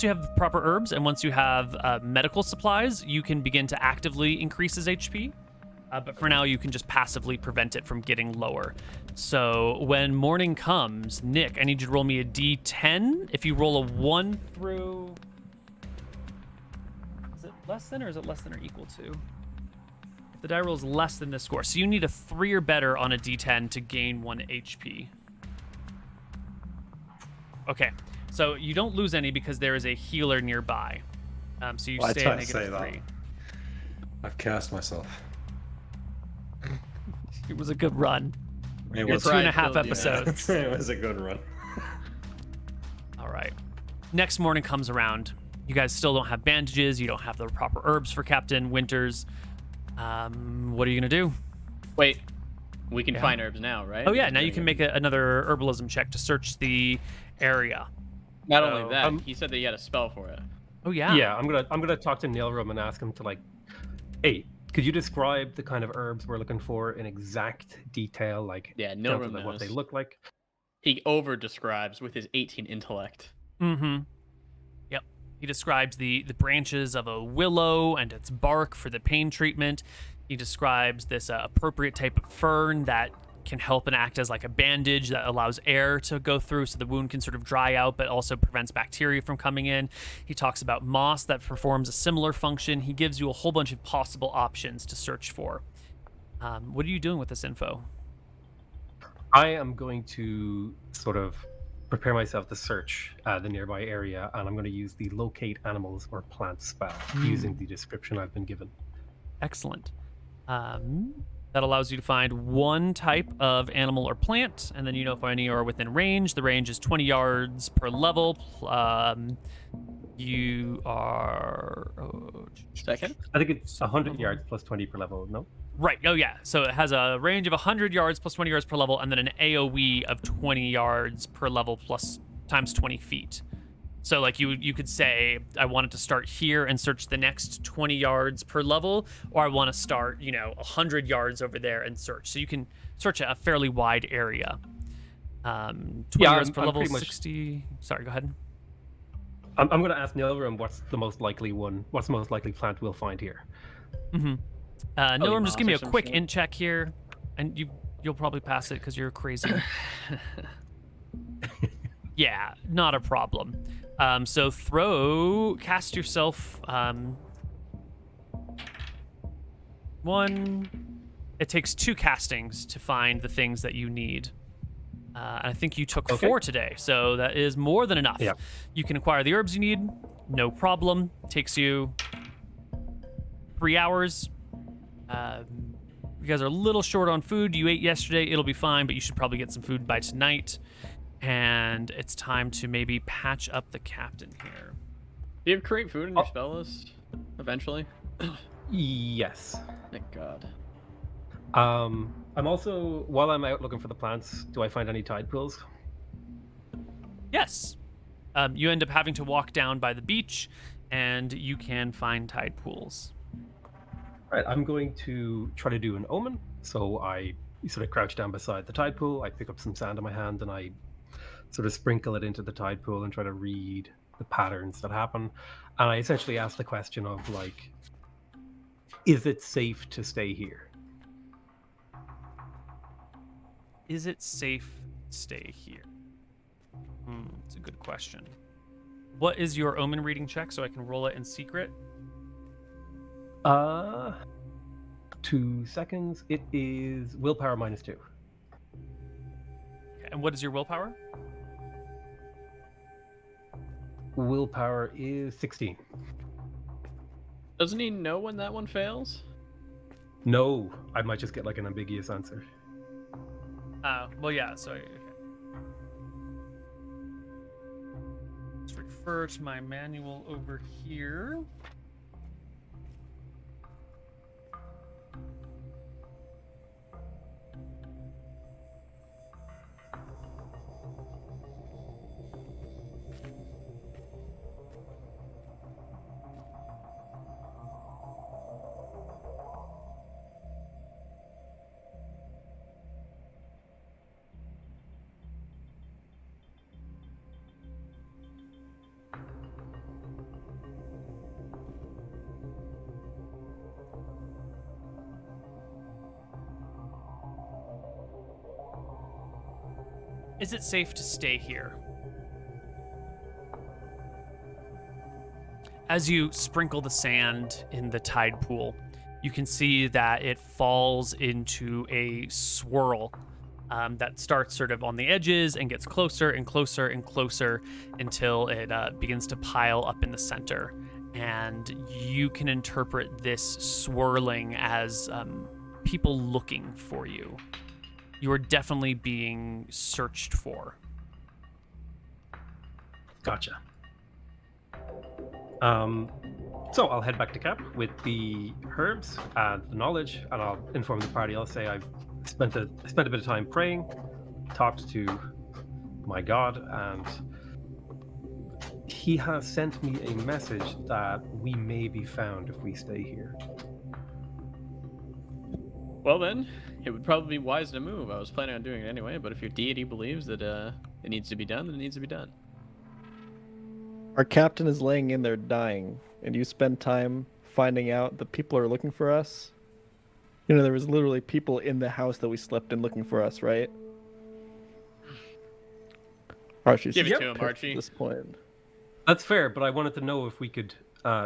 Speaker 1: have proper herbs and once you have medical supplies, you can begin to actively increase his HP. But for now, you can just passively prevent it from getting lower. So when morning comes, Nick, I need you to roll me a d10. If you roll a 1 through... Is it less than, or is it less than or equal to? The die roll is less than this score. So you need a 3 or better on a d10 to gain 1 HP. Okay. So you don't lose any because there is a healer nearby. So you
Speaker 2: Well, I
Speaker 1: stay
Speaker 2: tried
Speaker 1: at
Speaker 2: to say
Speaker 1: -3.
Speaker 2: I've cast myself.
Speaker 1: It was a good run.
Speaker 2: It
Speaker 1: Your
Speaker 2: was,
Speaker 1: 2.5
Speaker 3: killed you.
Speaker 1: episodes.
Speaker 2: it was a good run.
Speaker 1: All right. Next morning comes around. You guys still don't have bandages. You don't have the proper herbs for Captain Winters. What are you going to do?
Speaker 3: Wait, we can find herbs now, right?
Speaker 1: Oh, yeah. Now you can make another herbalism check to search the area.
Speaker 3: Not only that,
Speaker 4: Um,
Speaker 3: he said that he had a spell for it.
Speaker 1: Oh, yeah.
Speaker 4: Yeah, I'm gonna talk to Neal and ask him to like, hey, could you describe the kind of herbs we're looking for in exact detail, like
Speaker 3: Yeah,
Speaker 4: down
Speaker 3: Neal
Speaker 4: to what they
Speaker 3: knows.
Speaker 4: look like?
Speaker 3: He over describes with his 18 intellect.
Speaker 1: Mm-hmm. Yep. He describes the branches of a willow and its bark for the pain treatment. He describes this appropriate type of fern that can help and act as like a bandage that allows air to go through so the wound can sort of dry out, but also prevents bacteria from coming in. He talks about moss that performs a similar function. He gives you a whole bunch of possible options to search for. What are you doing with this info?
Speaker 4: I am going to sort of prepare myself to search the nearby area, and I'm going to use the locate animals or plants spell using the description I've been given.
Speaker 1: Excellent. That allows you to find one type of animal or plant, and then you know if any are within range. The range is 20 yards per level. You are...
Speaker 3: Second?
Speaker 4: I think it's 100 yards plus 20 per level, no?
Speaker 1: Right. Oh, yeah. So it has a range of 100 yards plus 20 yards per level, and then an AoE of 20 yards per level plus times 20 feet. So, like, you could say, I wanted to start here and search the next 20 yards per level, or I want to start, 100 yards over there and search. So you can search a fairly wide area. 20 yards per
Speaker 4: I'm
Speaker 1: level,
Speaker 4: pretty much-
Speaker 1: 60... Sorry, go ahead.
Speaker 4: I'm going to ask Nilrim what's the most likely plant we'll find here.
Speaker 1: Mm-hmm. Nilrim, just give me a
Speaker 3: moss or some
Speaker 1: quick
Speaker 3: shit?
Speaker 1: int check here, and you'll probably pass it because you're crazy. Yeah, not a problem. So cast yourself one. It takes 2 castings to find the things that you need. And I think you took
Speaker 4: Okay.
Speaker 1: 4 today, so that is more than enough.
Speaker 4: Yeah.
Speaker 1: You can acquire the herbs you need, no problem. Takes you 3 hours. You guys are a little short on food. You ate yesterday. It'll be fine, but you should probably get some food by tonight. And it's time to maybe patch up the captain here.
Speaker 3: Do you have create food in your spell list eventually?
Speaker 4: Yes.
Speaker 3: Thank God.
Speaker 4: I'm also, while I'm out looking for the plants, do I find any tide pools?
Speaker 1: Yes. You end up having to walk down by the beach, and you can find tide pools.
Speaker 4: All right, I'm going to try to do an omen. So I sort of crouch down beside the tide pool. I pick up some sand in my hand and I sort of sprinkle it into the tide pool and try to read the patterns that happen. And I essentially ask the question of, like, is it safe to stay here?
Speaker 1: Is it safe to stay here? It's a good question. What is your omen reading check so I can roll it in secret?
Speaker 4: 2 seconds. It is willpower -2.
Speaker 1: Okay, and what is your willpower?
Speaker 4: Willpower is 16.
Speaker 3: Doesn't he know when that one fails?
Speaker 4: No, I might just get like an ambiguous answer.
Speaker 1: Well, yeah, so... Okay. Let's refer to my manual over here. Is it safe to stay here? As you sprinkle the sand in the tide pool, you can see that it falls into a swirl that starts sort of on the edges and gets closer and closer and closer until it begins to pile up in the center. And you can interpret this swirling as people looking for you. You are definitely being searched for.
Speaker 4: Gotcha. So I'll head back to camp with the herbs and the knowledge, and I'll inform the party. I'll say I've spent a bit of time praying, talked to my God, and he has sent me a message that we may be found if we stay here.
Speaker 3: Well then, it would probably be wise to move. I was planning on doing it anyway, but if your deity believes that it needs to be done, then it needs to be done.
Speaker 5: Our captain is laying in there dying, and you spend time finding out that people are looking for us. You know, there was literally people in the house that we slept in looking for us, right? Archie's
Speaker 3: Give it
Speaker 5: just
Speaker 3: to him,
Speaker 5: pissed
Speaker 3: Archie.
Speaker 5: At this point.
Speaker 4: That's fair, but I wanted to know if we could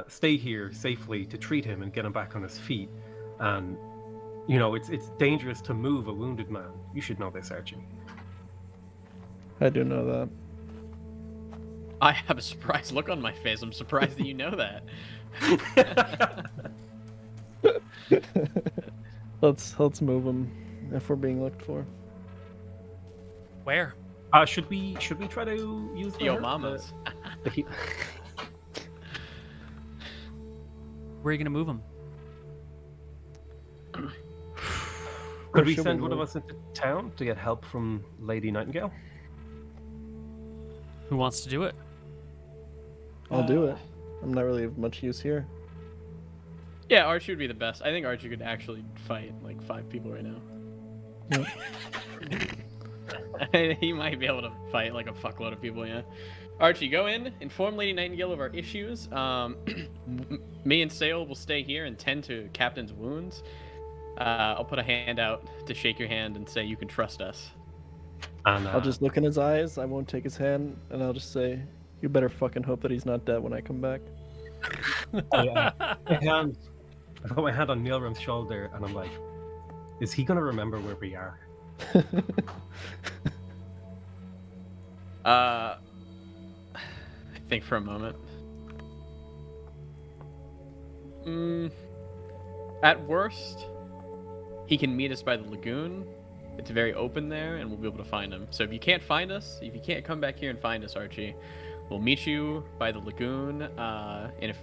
Speaker 4: stay here safely to treat him and get him back on his feet. And, you know, it's dangerous to move a wounded man. You should know this, Archie.
Speaker 5: I do know that.
Speaker 3: I have a surprised look on my face. I'm surprised that you know that.
Speaker 5: Let's move him if we're being looked for.
Speaker 1: Where?
Speaker 4: Should we try to use the
Speaker 3: Yo,
Speaker 4: herb?
Speaker 3: mamas.
Speaker 4: The heat?
Speaker 1: Where are you going to move him?
Speaker 4: Could we
Speaker 5: should
Speaker 4: send
Speaker 5: we
Speaker 4: one of
Speaker 5: move?
Speaker 4: us into town to get help from Lady Nightingale?
Speaker 1: Who wants to do it?
Speaker 5: I'll do it. I'm not really of much use here.
Speaker 3: Yeah, Archie would be the best. I think Archie could actually fight like 5 people right now.
Speaker 5: Yep.
Speaker 3: He might be able to fight like a fuckload of people, yeah. Archie, go in, inform Lady Nightingale of our issues. Me and Sale will stay here and tend to Captain's wounds. I'll put a hand out to shake your hand and say you can trust us.
Speaker 4: And
Speaker 5: I'll just look in his eyes. I won't take his hand, and I'll just say, "You better fucking hope that he's not dead when I come back."
Speaker 4: I put my hand on Nealrum's shoulder, and I'm like, "Is he gonna remember where we are?"
Speaker 3: I think for a moment. At worst, he can meet us by the lagoon. It's very open there, and we'll be able to find him. So if you can't find us, if you can't come back here and find us, Archie, we'll meet you by the lagoon, and if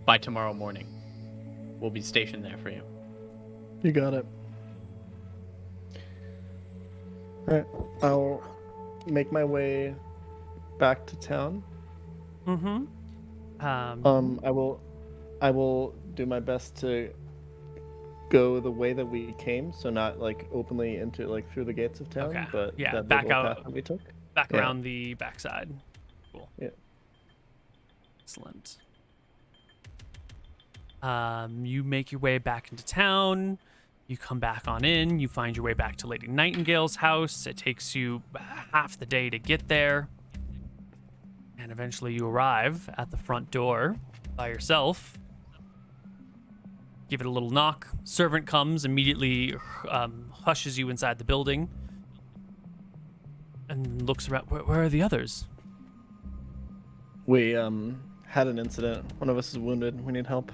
Speaker 3: by tomorrow morning, we'll be stationed there for you.
Speaker 5: You got it. All right, I'll make my way back to town.
Speaker 1: Mm-hmm.
Speaker 5: I will do my best to go the way that we came, so not like openly into like through the gates of town,
Speaker 1: Okay.
Speaker 5: but
Speaker 1: Yeah,
Speaker 5: that
Speaker 1: back
Speaker 5: little
Speaker 1: out-
Speaker 5: path that we took.
Speaker 1: Back
Speaker 5: Yeah.
Speaker 1: around the backside. Cool.
Speaker 5: Yeah.
Speaker 1: Excellent. You make your way back into town. You come back on in. You find your way back to Lady Nightingale's house. It takes you half the day to get there. And eventually you arrive at the front door by yourself. Give it a little knock. Servant comes, immediately hushes you inside the building. And looks around. Where are the others?
Speaker 5: We had an incident. One of us is wounded. We need help.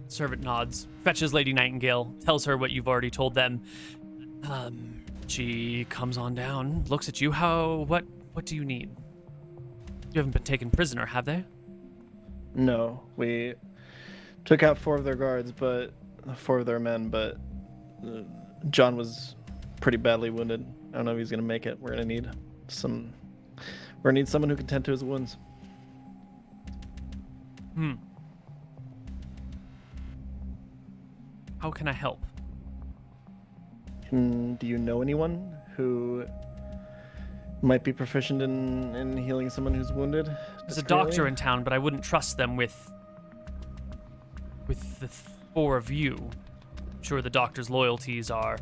Speaker 1: Servant nods, fetches Lady Nightingale, tells her what you've already told them. She comes on down, looks at you. What do you need? You haven't been taken prisoner, have they?
Speaker 5: No, we took out 4 of their guards, but 4 of their men, but John was pretty badly wounded. I don't know if he's gonna make it. We're gonna need someone who can tend to his wounds.
Speaker 1: How can I help?
Speaker 5: Do you know anyone who might be proficient in healing someone who's wounded?
Speaker 1: There's a doctor in town, but I wouldn't trust them with the 4 of you. I'm sure the doctor's loyalties are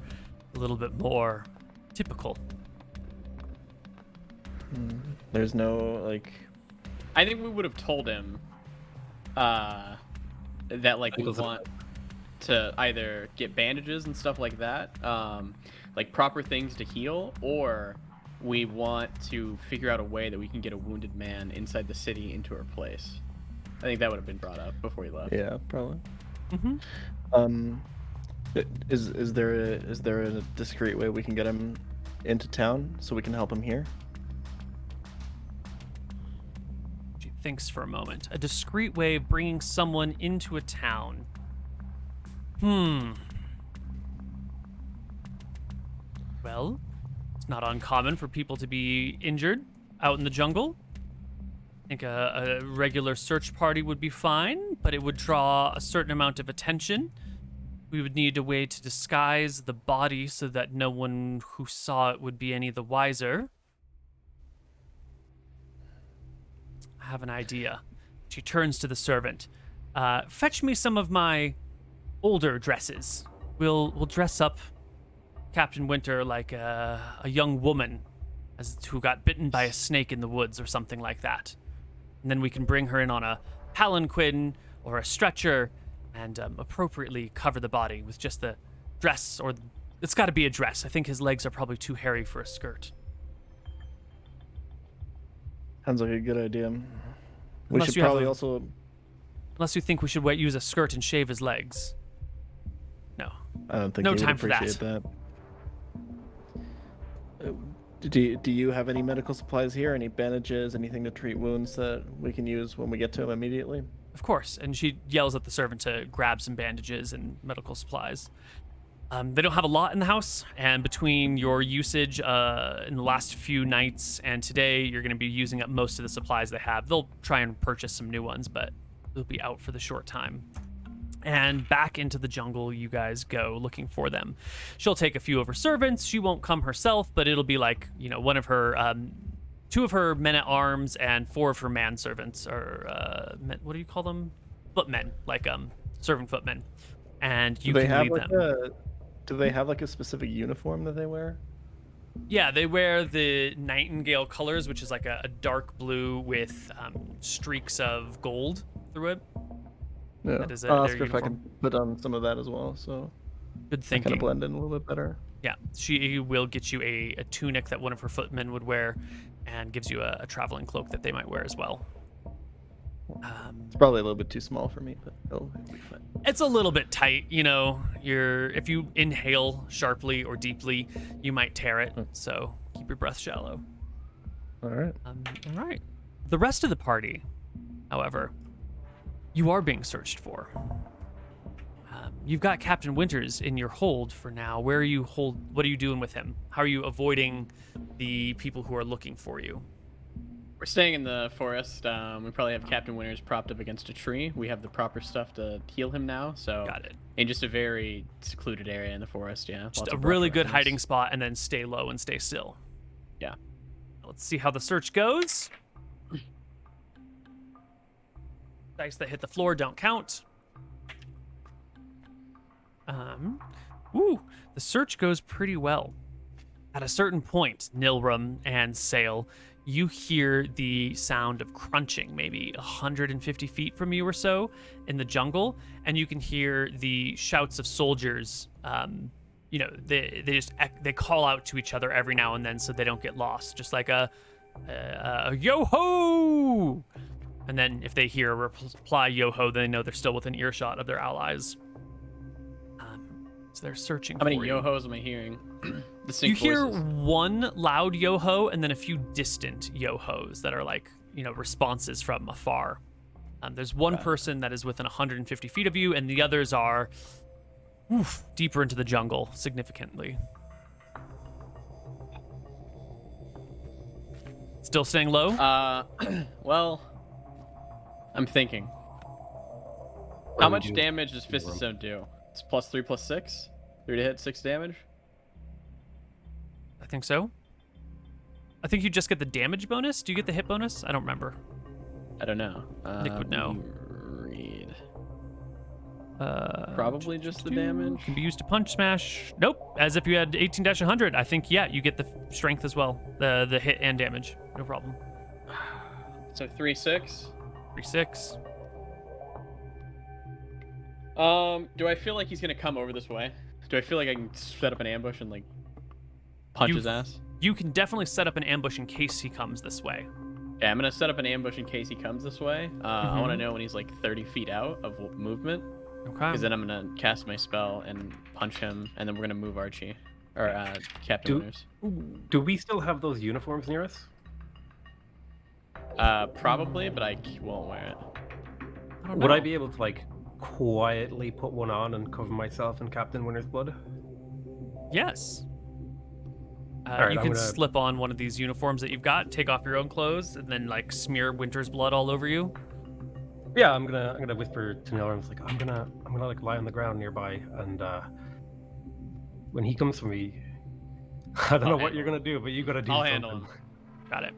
Speaker 1: a little bit more typical.
Speaker 5: There's no like.
Speaker 3: I think we would have told him that like we want to either get bandages and stuff like that, like proper things to heal, or we want to figure out a way that we can get a wounded man inside the city into our place. I think that would have been brought up before he left.
Speaker 5: Yeah, probably.
Speaker 1: Mm-hmm.
Speaker 5: Is there a discreet way we can get him into town so we can help him here?
Speaker 1: She thinks for a moment. A discreet way of bringing someone into a town. Well, it's not uncommon for people to be injured out in the jungle. I think a regular search party would be fine, but it would draw a certain amount of attention. We would need a way to disguise the body so that no one who saw it would be any the wiser. I have an idea. She turns to the servant. Fetch me some of my older dresses. We'll dress up Captain Winter like a young woman who got bitten by a snake in the woods or something like that. And then we can bring her in on a palanquin or a stretcher and appropriately cover the body with just the dress, or it's got to be a dress. I think his legs are probably too hairy for a skirt.
Speaker 5: Sounds like a good idea. We
Speaker 1: Unless
Speaker 5: should
Speaker 1: you have
Speaker 5: probably
Speaker 1: a-
Speaker 5: also.
Speaker 1: Unless you think we should use a skirt and shave his legs. No.
Speaker 5: I don't think
Speaker 1: No
Speaker 5: he would
Speaker 1: time for that.
Speaker 5: appreciate that. Do you have any medical supplies here? Any bandages? Anything to treat wounds that we can use when we get to him immediately?
Speaker 1: Of course. And she yells at the servant to grab some bandages and medical supplies. They don't have a lot in the house, and between your usage in the last few nights and today, you're going to be using up most of the supplies they have. They'll try and purchase some new ones, but they'll be out for the short time. And back into the jungle you guys go looking for them. She'll take a few of her servants. She won't come herself, but it'll be like, one of her, 2 of her men-at-arms and 4 of her manservants, or what do you call them? Footmen, like servant footmen. And you can lead them.
Speaker 5: Do they have like a specific uniform that they wear?
Speaker 1: Yeah, they wear the Nightingale colors, which is like a dark blue with streaks of gold through it.
Speaker 5: Yeah.
Speaker 1: That is
Speaker 5: I'll
Speaker 1: their
Speaker 5: ask her if I
Speaker 1: uniform.
Speaker 5: can put on some of that as well, so
Speaker 1: Good
Speaker 5: I kind
Speaker 1: thinking.
Speaker 5: of blend in a little bit better.
Speaker 1: Yeah, she will get you a tunic that one of her footmen would wear, and gives you a traveling cloak that they might wear as well.
Speaker 5: It's probably a little bit too small for me, but it'll be fine.
Speaker 1: It's a little bit tight, you know. If you inhale sharply or deeply, you might tear it. So keep your breath shallow.
Speaker 5: All right.
Speaker 1: All right. The rest of the party, however, you are being searched for. You've got Captain Winters in your hold for now. What are you doing with him? How are you avoiding the people who are looking for you?
Speaker 3: We're staying in the forest. We probably have Captain Winters propped up against a tree. We have the proper stuff to heal him now. So
Speaker 1: Got it.
Speaker 3: In just a very secluded area in the forest, yeah.
Speaker 1: Just
Speaker 3: Lots
Speaker 1: a
Speaker 3: of
Speaker 1: really
Speaker 3: rock
Speaker 1: good
Speaker 3: around us.
Speaker 1: hiding spot, and then stay low and stay still.
Speaker 3: Yeah.
Speaker 1: Let's see how the search goes. Dice that hit the floor don't count. The search goes pretty well. At a certain point, Nilrum and Sail, you hear the sound of crunching, maybe 150 feet from you or so in the jungle, and you can hear the shouts of soldiers. They call out to each other every now and then so they don't get lost, just like a yo ho. And then if they hear a reply yo ho, they know they're still within earshot of their allies. So they're searching.
Speaker 3: How many
Speaker 1: for you.
Speaker 3: yo-hos am I hearing?
Speaker 1: You
Speaker 3: Distinct
Speaker 1: hear
Speaker 3: voices.
Speaker 1: one loud yo-ho and then a few distant yo-hos that are like, responses from afar. There's one person that is within 150 feet of you, and the others are deeper into the jungle, significantly. Still staying low?
Speaker 3: Well, I'm thinking. How much damage does Fist of Stone do? It's +3, +6? 3 to hit, 6 damage?
Speaker 1: I think so. I think you just get the damage bonus. Do you get the hit bonus? I don't remember.
Speaker 3: I don't know.
Speaker 1: Nick would know.
Speaker 3: Read. Probably just the damage.
Speaker 1: Can be used to punch smash. Nope. As if you had 18-100. I think, yeah, you get the strength as well. The hit and damage. No problem.
Speaker 3: So 3-6.
Speaker 1: 3-6.
Speaker 3: Do I feel like he's gonna come over this way? Do I feel like I can set up an ambush and like punch his ass?
Speaker 1: You can definitely set up an ambush in case he comes this way.
Speaker 3: Yeah, I'm gonna set up an ambush in case he comes this way. I want to know when he's like 30 feet out of movement,
Speaker 1: Okay.
Speaker 3: because then I'm gonna cast my spell and punch him, and then we're gonna move Archie or Captain Winters.
Speaker 4: Do we still have those uniforms near us?
Speaker 3: Probably, but I won't wear it.
Speaker 1: I don't
Speaker 4: Would
Speaker 1: know.
Speaker 4: I be able to like quietly put one on and cover myself in Captain Winter's blood?
Speaker 1: Yes.
Speaker 4: Alright,
Speaker 1: you
Speaker 4: I'm
Speaker 1: can
Speaker 4: gonna-
Speaker 1: slip on one of these uniforms that you've got, take off your own clothes, and then like smear Winter's blood all over you.
Speaker 4: Yeah, I'm gonna whisper to Neal. I'm like, I'm gonna like lie on the ground nearby, and when he comes for me, I don't know what you're gonna do, but you gotta do
Speaker 3: I'll
Speaker 4: something.
Speaker 3: handle him.
Speaker 1: Got it.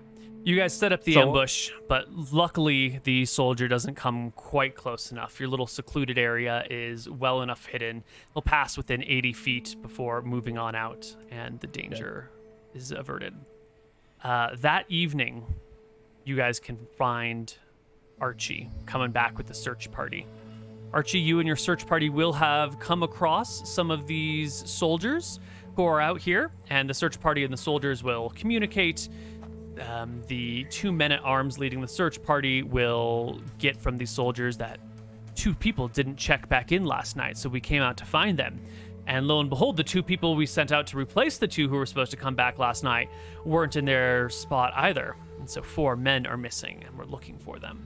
Speaker 1: You guys set up the
Speaker 4: So-
Speaker 1: ambush, but luckily the soldier doesn't come quite close enough. Your little secluded area is well enough hidden. He'll pass within 80 feet before moving on out, and the danger is averted. That evening, you guys can find Archie coming back with the search party. Archie, you and your search party will have come across some of these soldiers who are out here, and the search party and the soldiers will communicate. The 2 men at arms leading the search party will get from these soldiers that 2 people didn't check back in last night, so we came out to find them. And lo and behold, the 2 people we sent out to replace the 2 who were supposed to come back last night weren't in their spot either. And so 4 men are missing, and we're looking for them.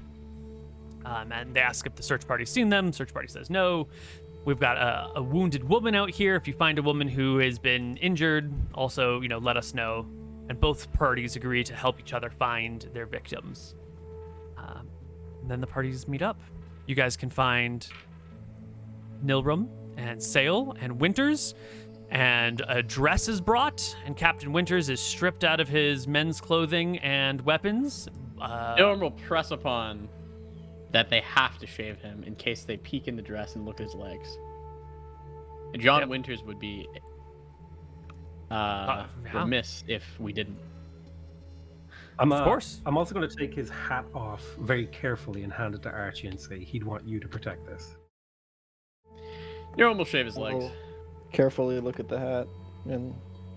Speaker 1: And they ask if the search party's seen them. Search party says no. We've got a wounded woman out here. If you find a woman who has been injured, also, let us know. And both parties agree to help each other find their victims. And then the parties meet up. You guys can find Nilrum and Sail and Winters, and a dress is brought, and Captain Winters is stripped out of his men's clothing and weapons.
Speaker 3: No one will press upon that they have to shave him in case they peek in the dress and look at his legs. And John Winters would be remiss if we didn't.
Speaker 1: Of course.
Speaker 4: I'm also going to take his hat off very carefully and hand it to Archie and say he'd want you to protect this.
Speaker 3: No one will shave his legs.
Speaker 5: I'll carefully look at the hat and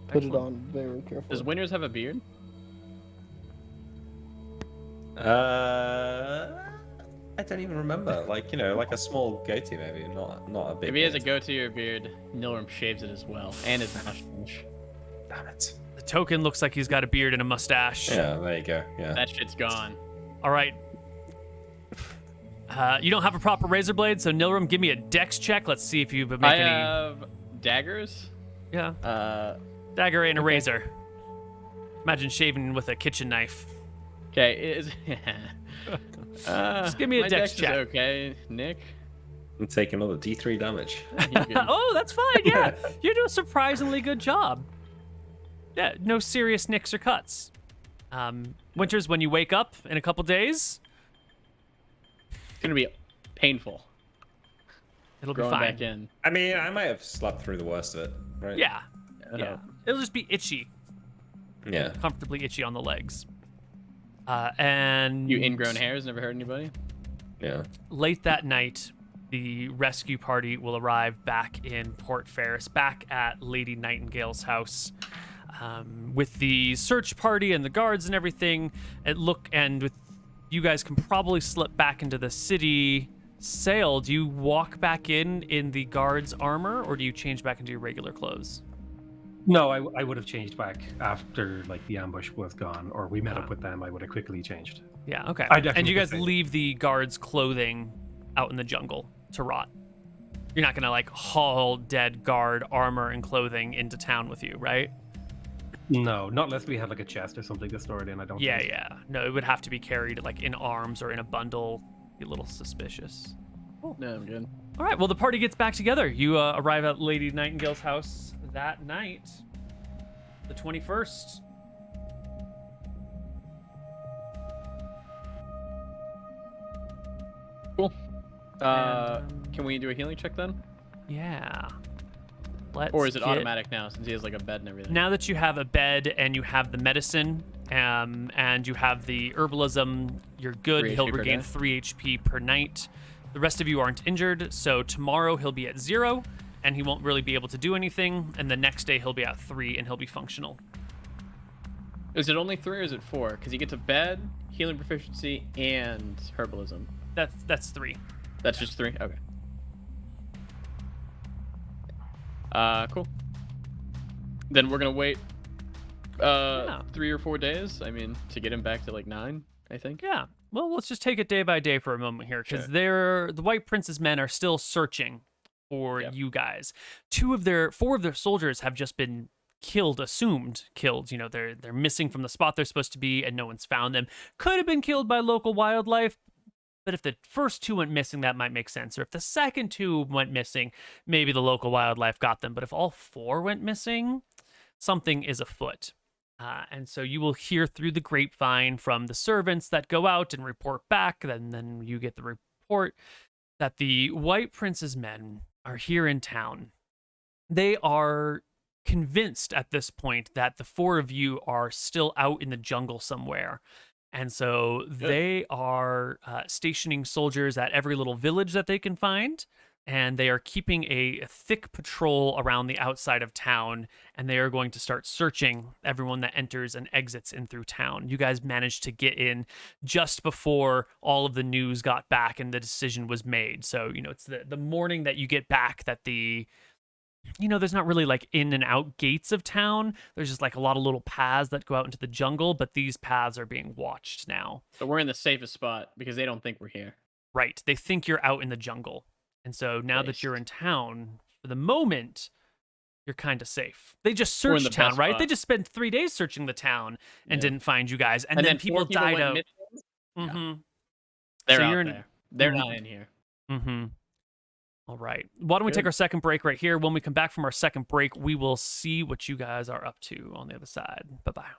Speaker 5: put it on very carefully.
Speaker 3: Does Winters have a beard?
Speaker 2: I don't even remember. Like, like a small goatee maybe, not a big.
Speaker 3: If he has a
Speaker 2: beard.
Speaker 3: goatee or beard, Nilrim shaves it as well, and his mustache.
Speaker 2: Damn it.
Speaker 1: The token looks like he's got a beard and a mustache.
Speaker 2: Yeah, there you go. Yeah.
Speaker 3: That shit's gone.
Speaker 1: All right. You don't have a proper razor blade, so Nilrim, give me a dex check. Let's see if you make
Speaker 3: I
Speaker 1: any.
Speaker 3: have daggers.
Speaker 1: Yeah. Dagger and a razor. Imagine shaving with a kitchen knife.
Speaker 3: Okay, is
Speaker 1: Just give me a
Speaker 3: my
Speaker 1: dex
Speaker 3: dex
Speaker 1: check.
Speaker 3: Is okay, Nick.
Speaker 2: And take another D3 damage.
Speaker 3: You can-
Speaker 1: Oh, that's fine. Yeah, you do a surprisingly good job. Yeah, no serious nicks or cuts. Winters, when you wake up in a couple days,
Speaker 3: It's gonna be painful
Speaker 1: it'll be
Speaker 3: going
Speaker 1: fine.
Speaker 3: back in.
Speaker 2: I mean, I might have slept through the worst of it, right?
Speaker 1: Yeah,
Speaker 3: I
Speaker 1: yeah.
Speaker 3: hope.
Speaker 1: It'll just be itchy,
Speaker 2: Yeah.
Speaker 1: comfortably itchy on the legs. And
Speaker 3: You ingrown hairs. Never hurt anybody.
Speaker 2: Yeah.
Speaker 1: late that night, the rescue party will arrive back in Port Ferris, back at Lady Nightingale's house. With the search party and the guards and everything, with you guys can probably slip back into the city. Sail, do you walk back in the guard's armor, or do you change back into your regular clothes?
Speaker 4: No, I would have changed back after like the ambush was gone, or we met up with them. I would have quickly changed.
Speaker 1: Yeah, okay.
Speaker 4: I definitely
Speaker 1: And you
Speaker 4: would
Speaker 1: guys
Speaker 4: say-
Speaker 1: leave the guard's clothing out in the jungle to rot. You're not gonna like haul dead guard armor and clothing into town with you, right?
Speaker 4: No, not unless we had like a chest or something to store it in. I don't.
Speaker 1: Yeah,
Speaker 4: think.
Speaker 1: yeah. No, it would have to be carried like in arms or in a bundle. Be a little suspicious.
Speaker 3: No, I'm good.
Speaker 1: All right. Well, the party gets back together. You arrive at Lady Nightingale's house that night, the 21st.
Speaker 3: Cool.
Speaker 1: And,
Speaker 3: Can we do a healing check then?
Speaker 1: Yeah. Let's
Speaker 3: Or is it
Speaker 1: get-
Speaker 3: automatic now since he has like a bed and everything?
Speaker 1: Now that you have a bed and you have the medicine, and you have the herbalism, you're good.
Speaker 3: 3
Speaker 1: He'll
Speaker 3: HP per
Speaker 1: regain
Speaker 3: day.
Speaker 1: 3 HP per night. The rest of you aren't injured, so tomorrow he'll be at 0, and he won't really be able to do anything. And the next day he'll be at 3, and he'll be functional.
Speaker 3: Is it only 3 or is it 4? Because you get to bed, healing proficiency, and herbalism.
Speaker 1: That's 3.
Speaker 3: That's just 3? Okay. Cool. Then we're gonna wait 3 or 4 days, I mean, to get him back to like 9, I think.
Speaker 1: Yeah. Well, let's just take it day by day for a moment here, because the White Prince's men are still searching for
Speaker 3: Yep.
Speaker 1: you guys. 4 of their soldiers have just been assumed killed. You know, they're missing from the spot they're supposed to be, and no one's found them. Could have been killed by local wildlife, but if the first 2 went missing, that might make sense. Or if the second 2 went missing, maybe the local wildlife got them. But if all 4 went missing, something is afoot. And so you will hear through the grapevine from the servants that go out and report back. Then you get the report that the White Prince's men are here in town. They are convinced at this point that the 4 of you are still out in the jungle somewhere. And so they are stationing soldiers at every little village that they can find. And they are keeping a thick patrol around the outside of town, and they are going to start searching everyone that enters and exits in through town. You guys managed to get in just before all of the news got back and the decision was made. So, you know, it's the morning that you get back that there's not really like in and out gates of town. There's just like a lot of little paths that go out into the jungle, but these paths are being watched now.
Speaker 3: So we're in the safest spot because they don't think we're here.
Speaker 1: Right. They think you're out in the jungle. And so now that you're in town, for the moment, you're kind of safe. They just
Speaker 3: We're in
Speaker 1: searched
Speaker 3: the
Speaker 1: town,
Speaker 3: best
Speaker 1: right?
Speaker 3: spot.
Speaker 1: They just spent 3 days searching the town and
Speaker 3: Yeah.
Speaker 1: didn't find you guys. And,
Speaker 3: And
Speaker 1: then
Speaker 3: then
Speaker 1: people
Speaker 3: 4 people
Speaker 1: died
Speaker 3: went
Speaker 1: out.
Speaker 3: missing?
Speaker 1: Mm-hmm.
Speaker 3: They're
Speaker 1: So
Speaker 3: out
Speaker 1: you're in-
Speaker 3: there. They're
Speaker 1: Mhm.
Speaker 3: not in here.
Speaker 1: Mm-hmm. All right. Why don't we take
Speaker 3: Good.
Speaker 1: our second break right here? When we come back from our second break, we will see what you guys are up to on the other side. Bye-bye.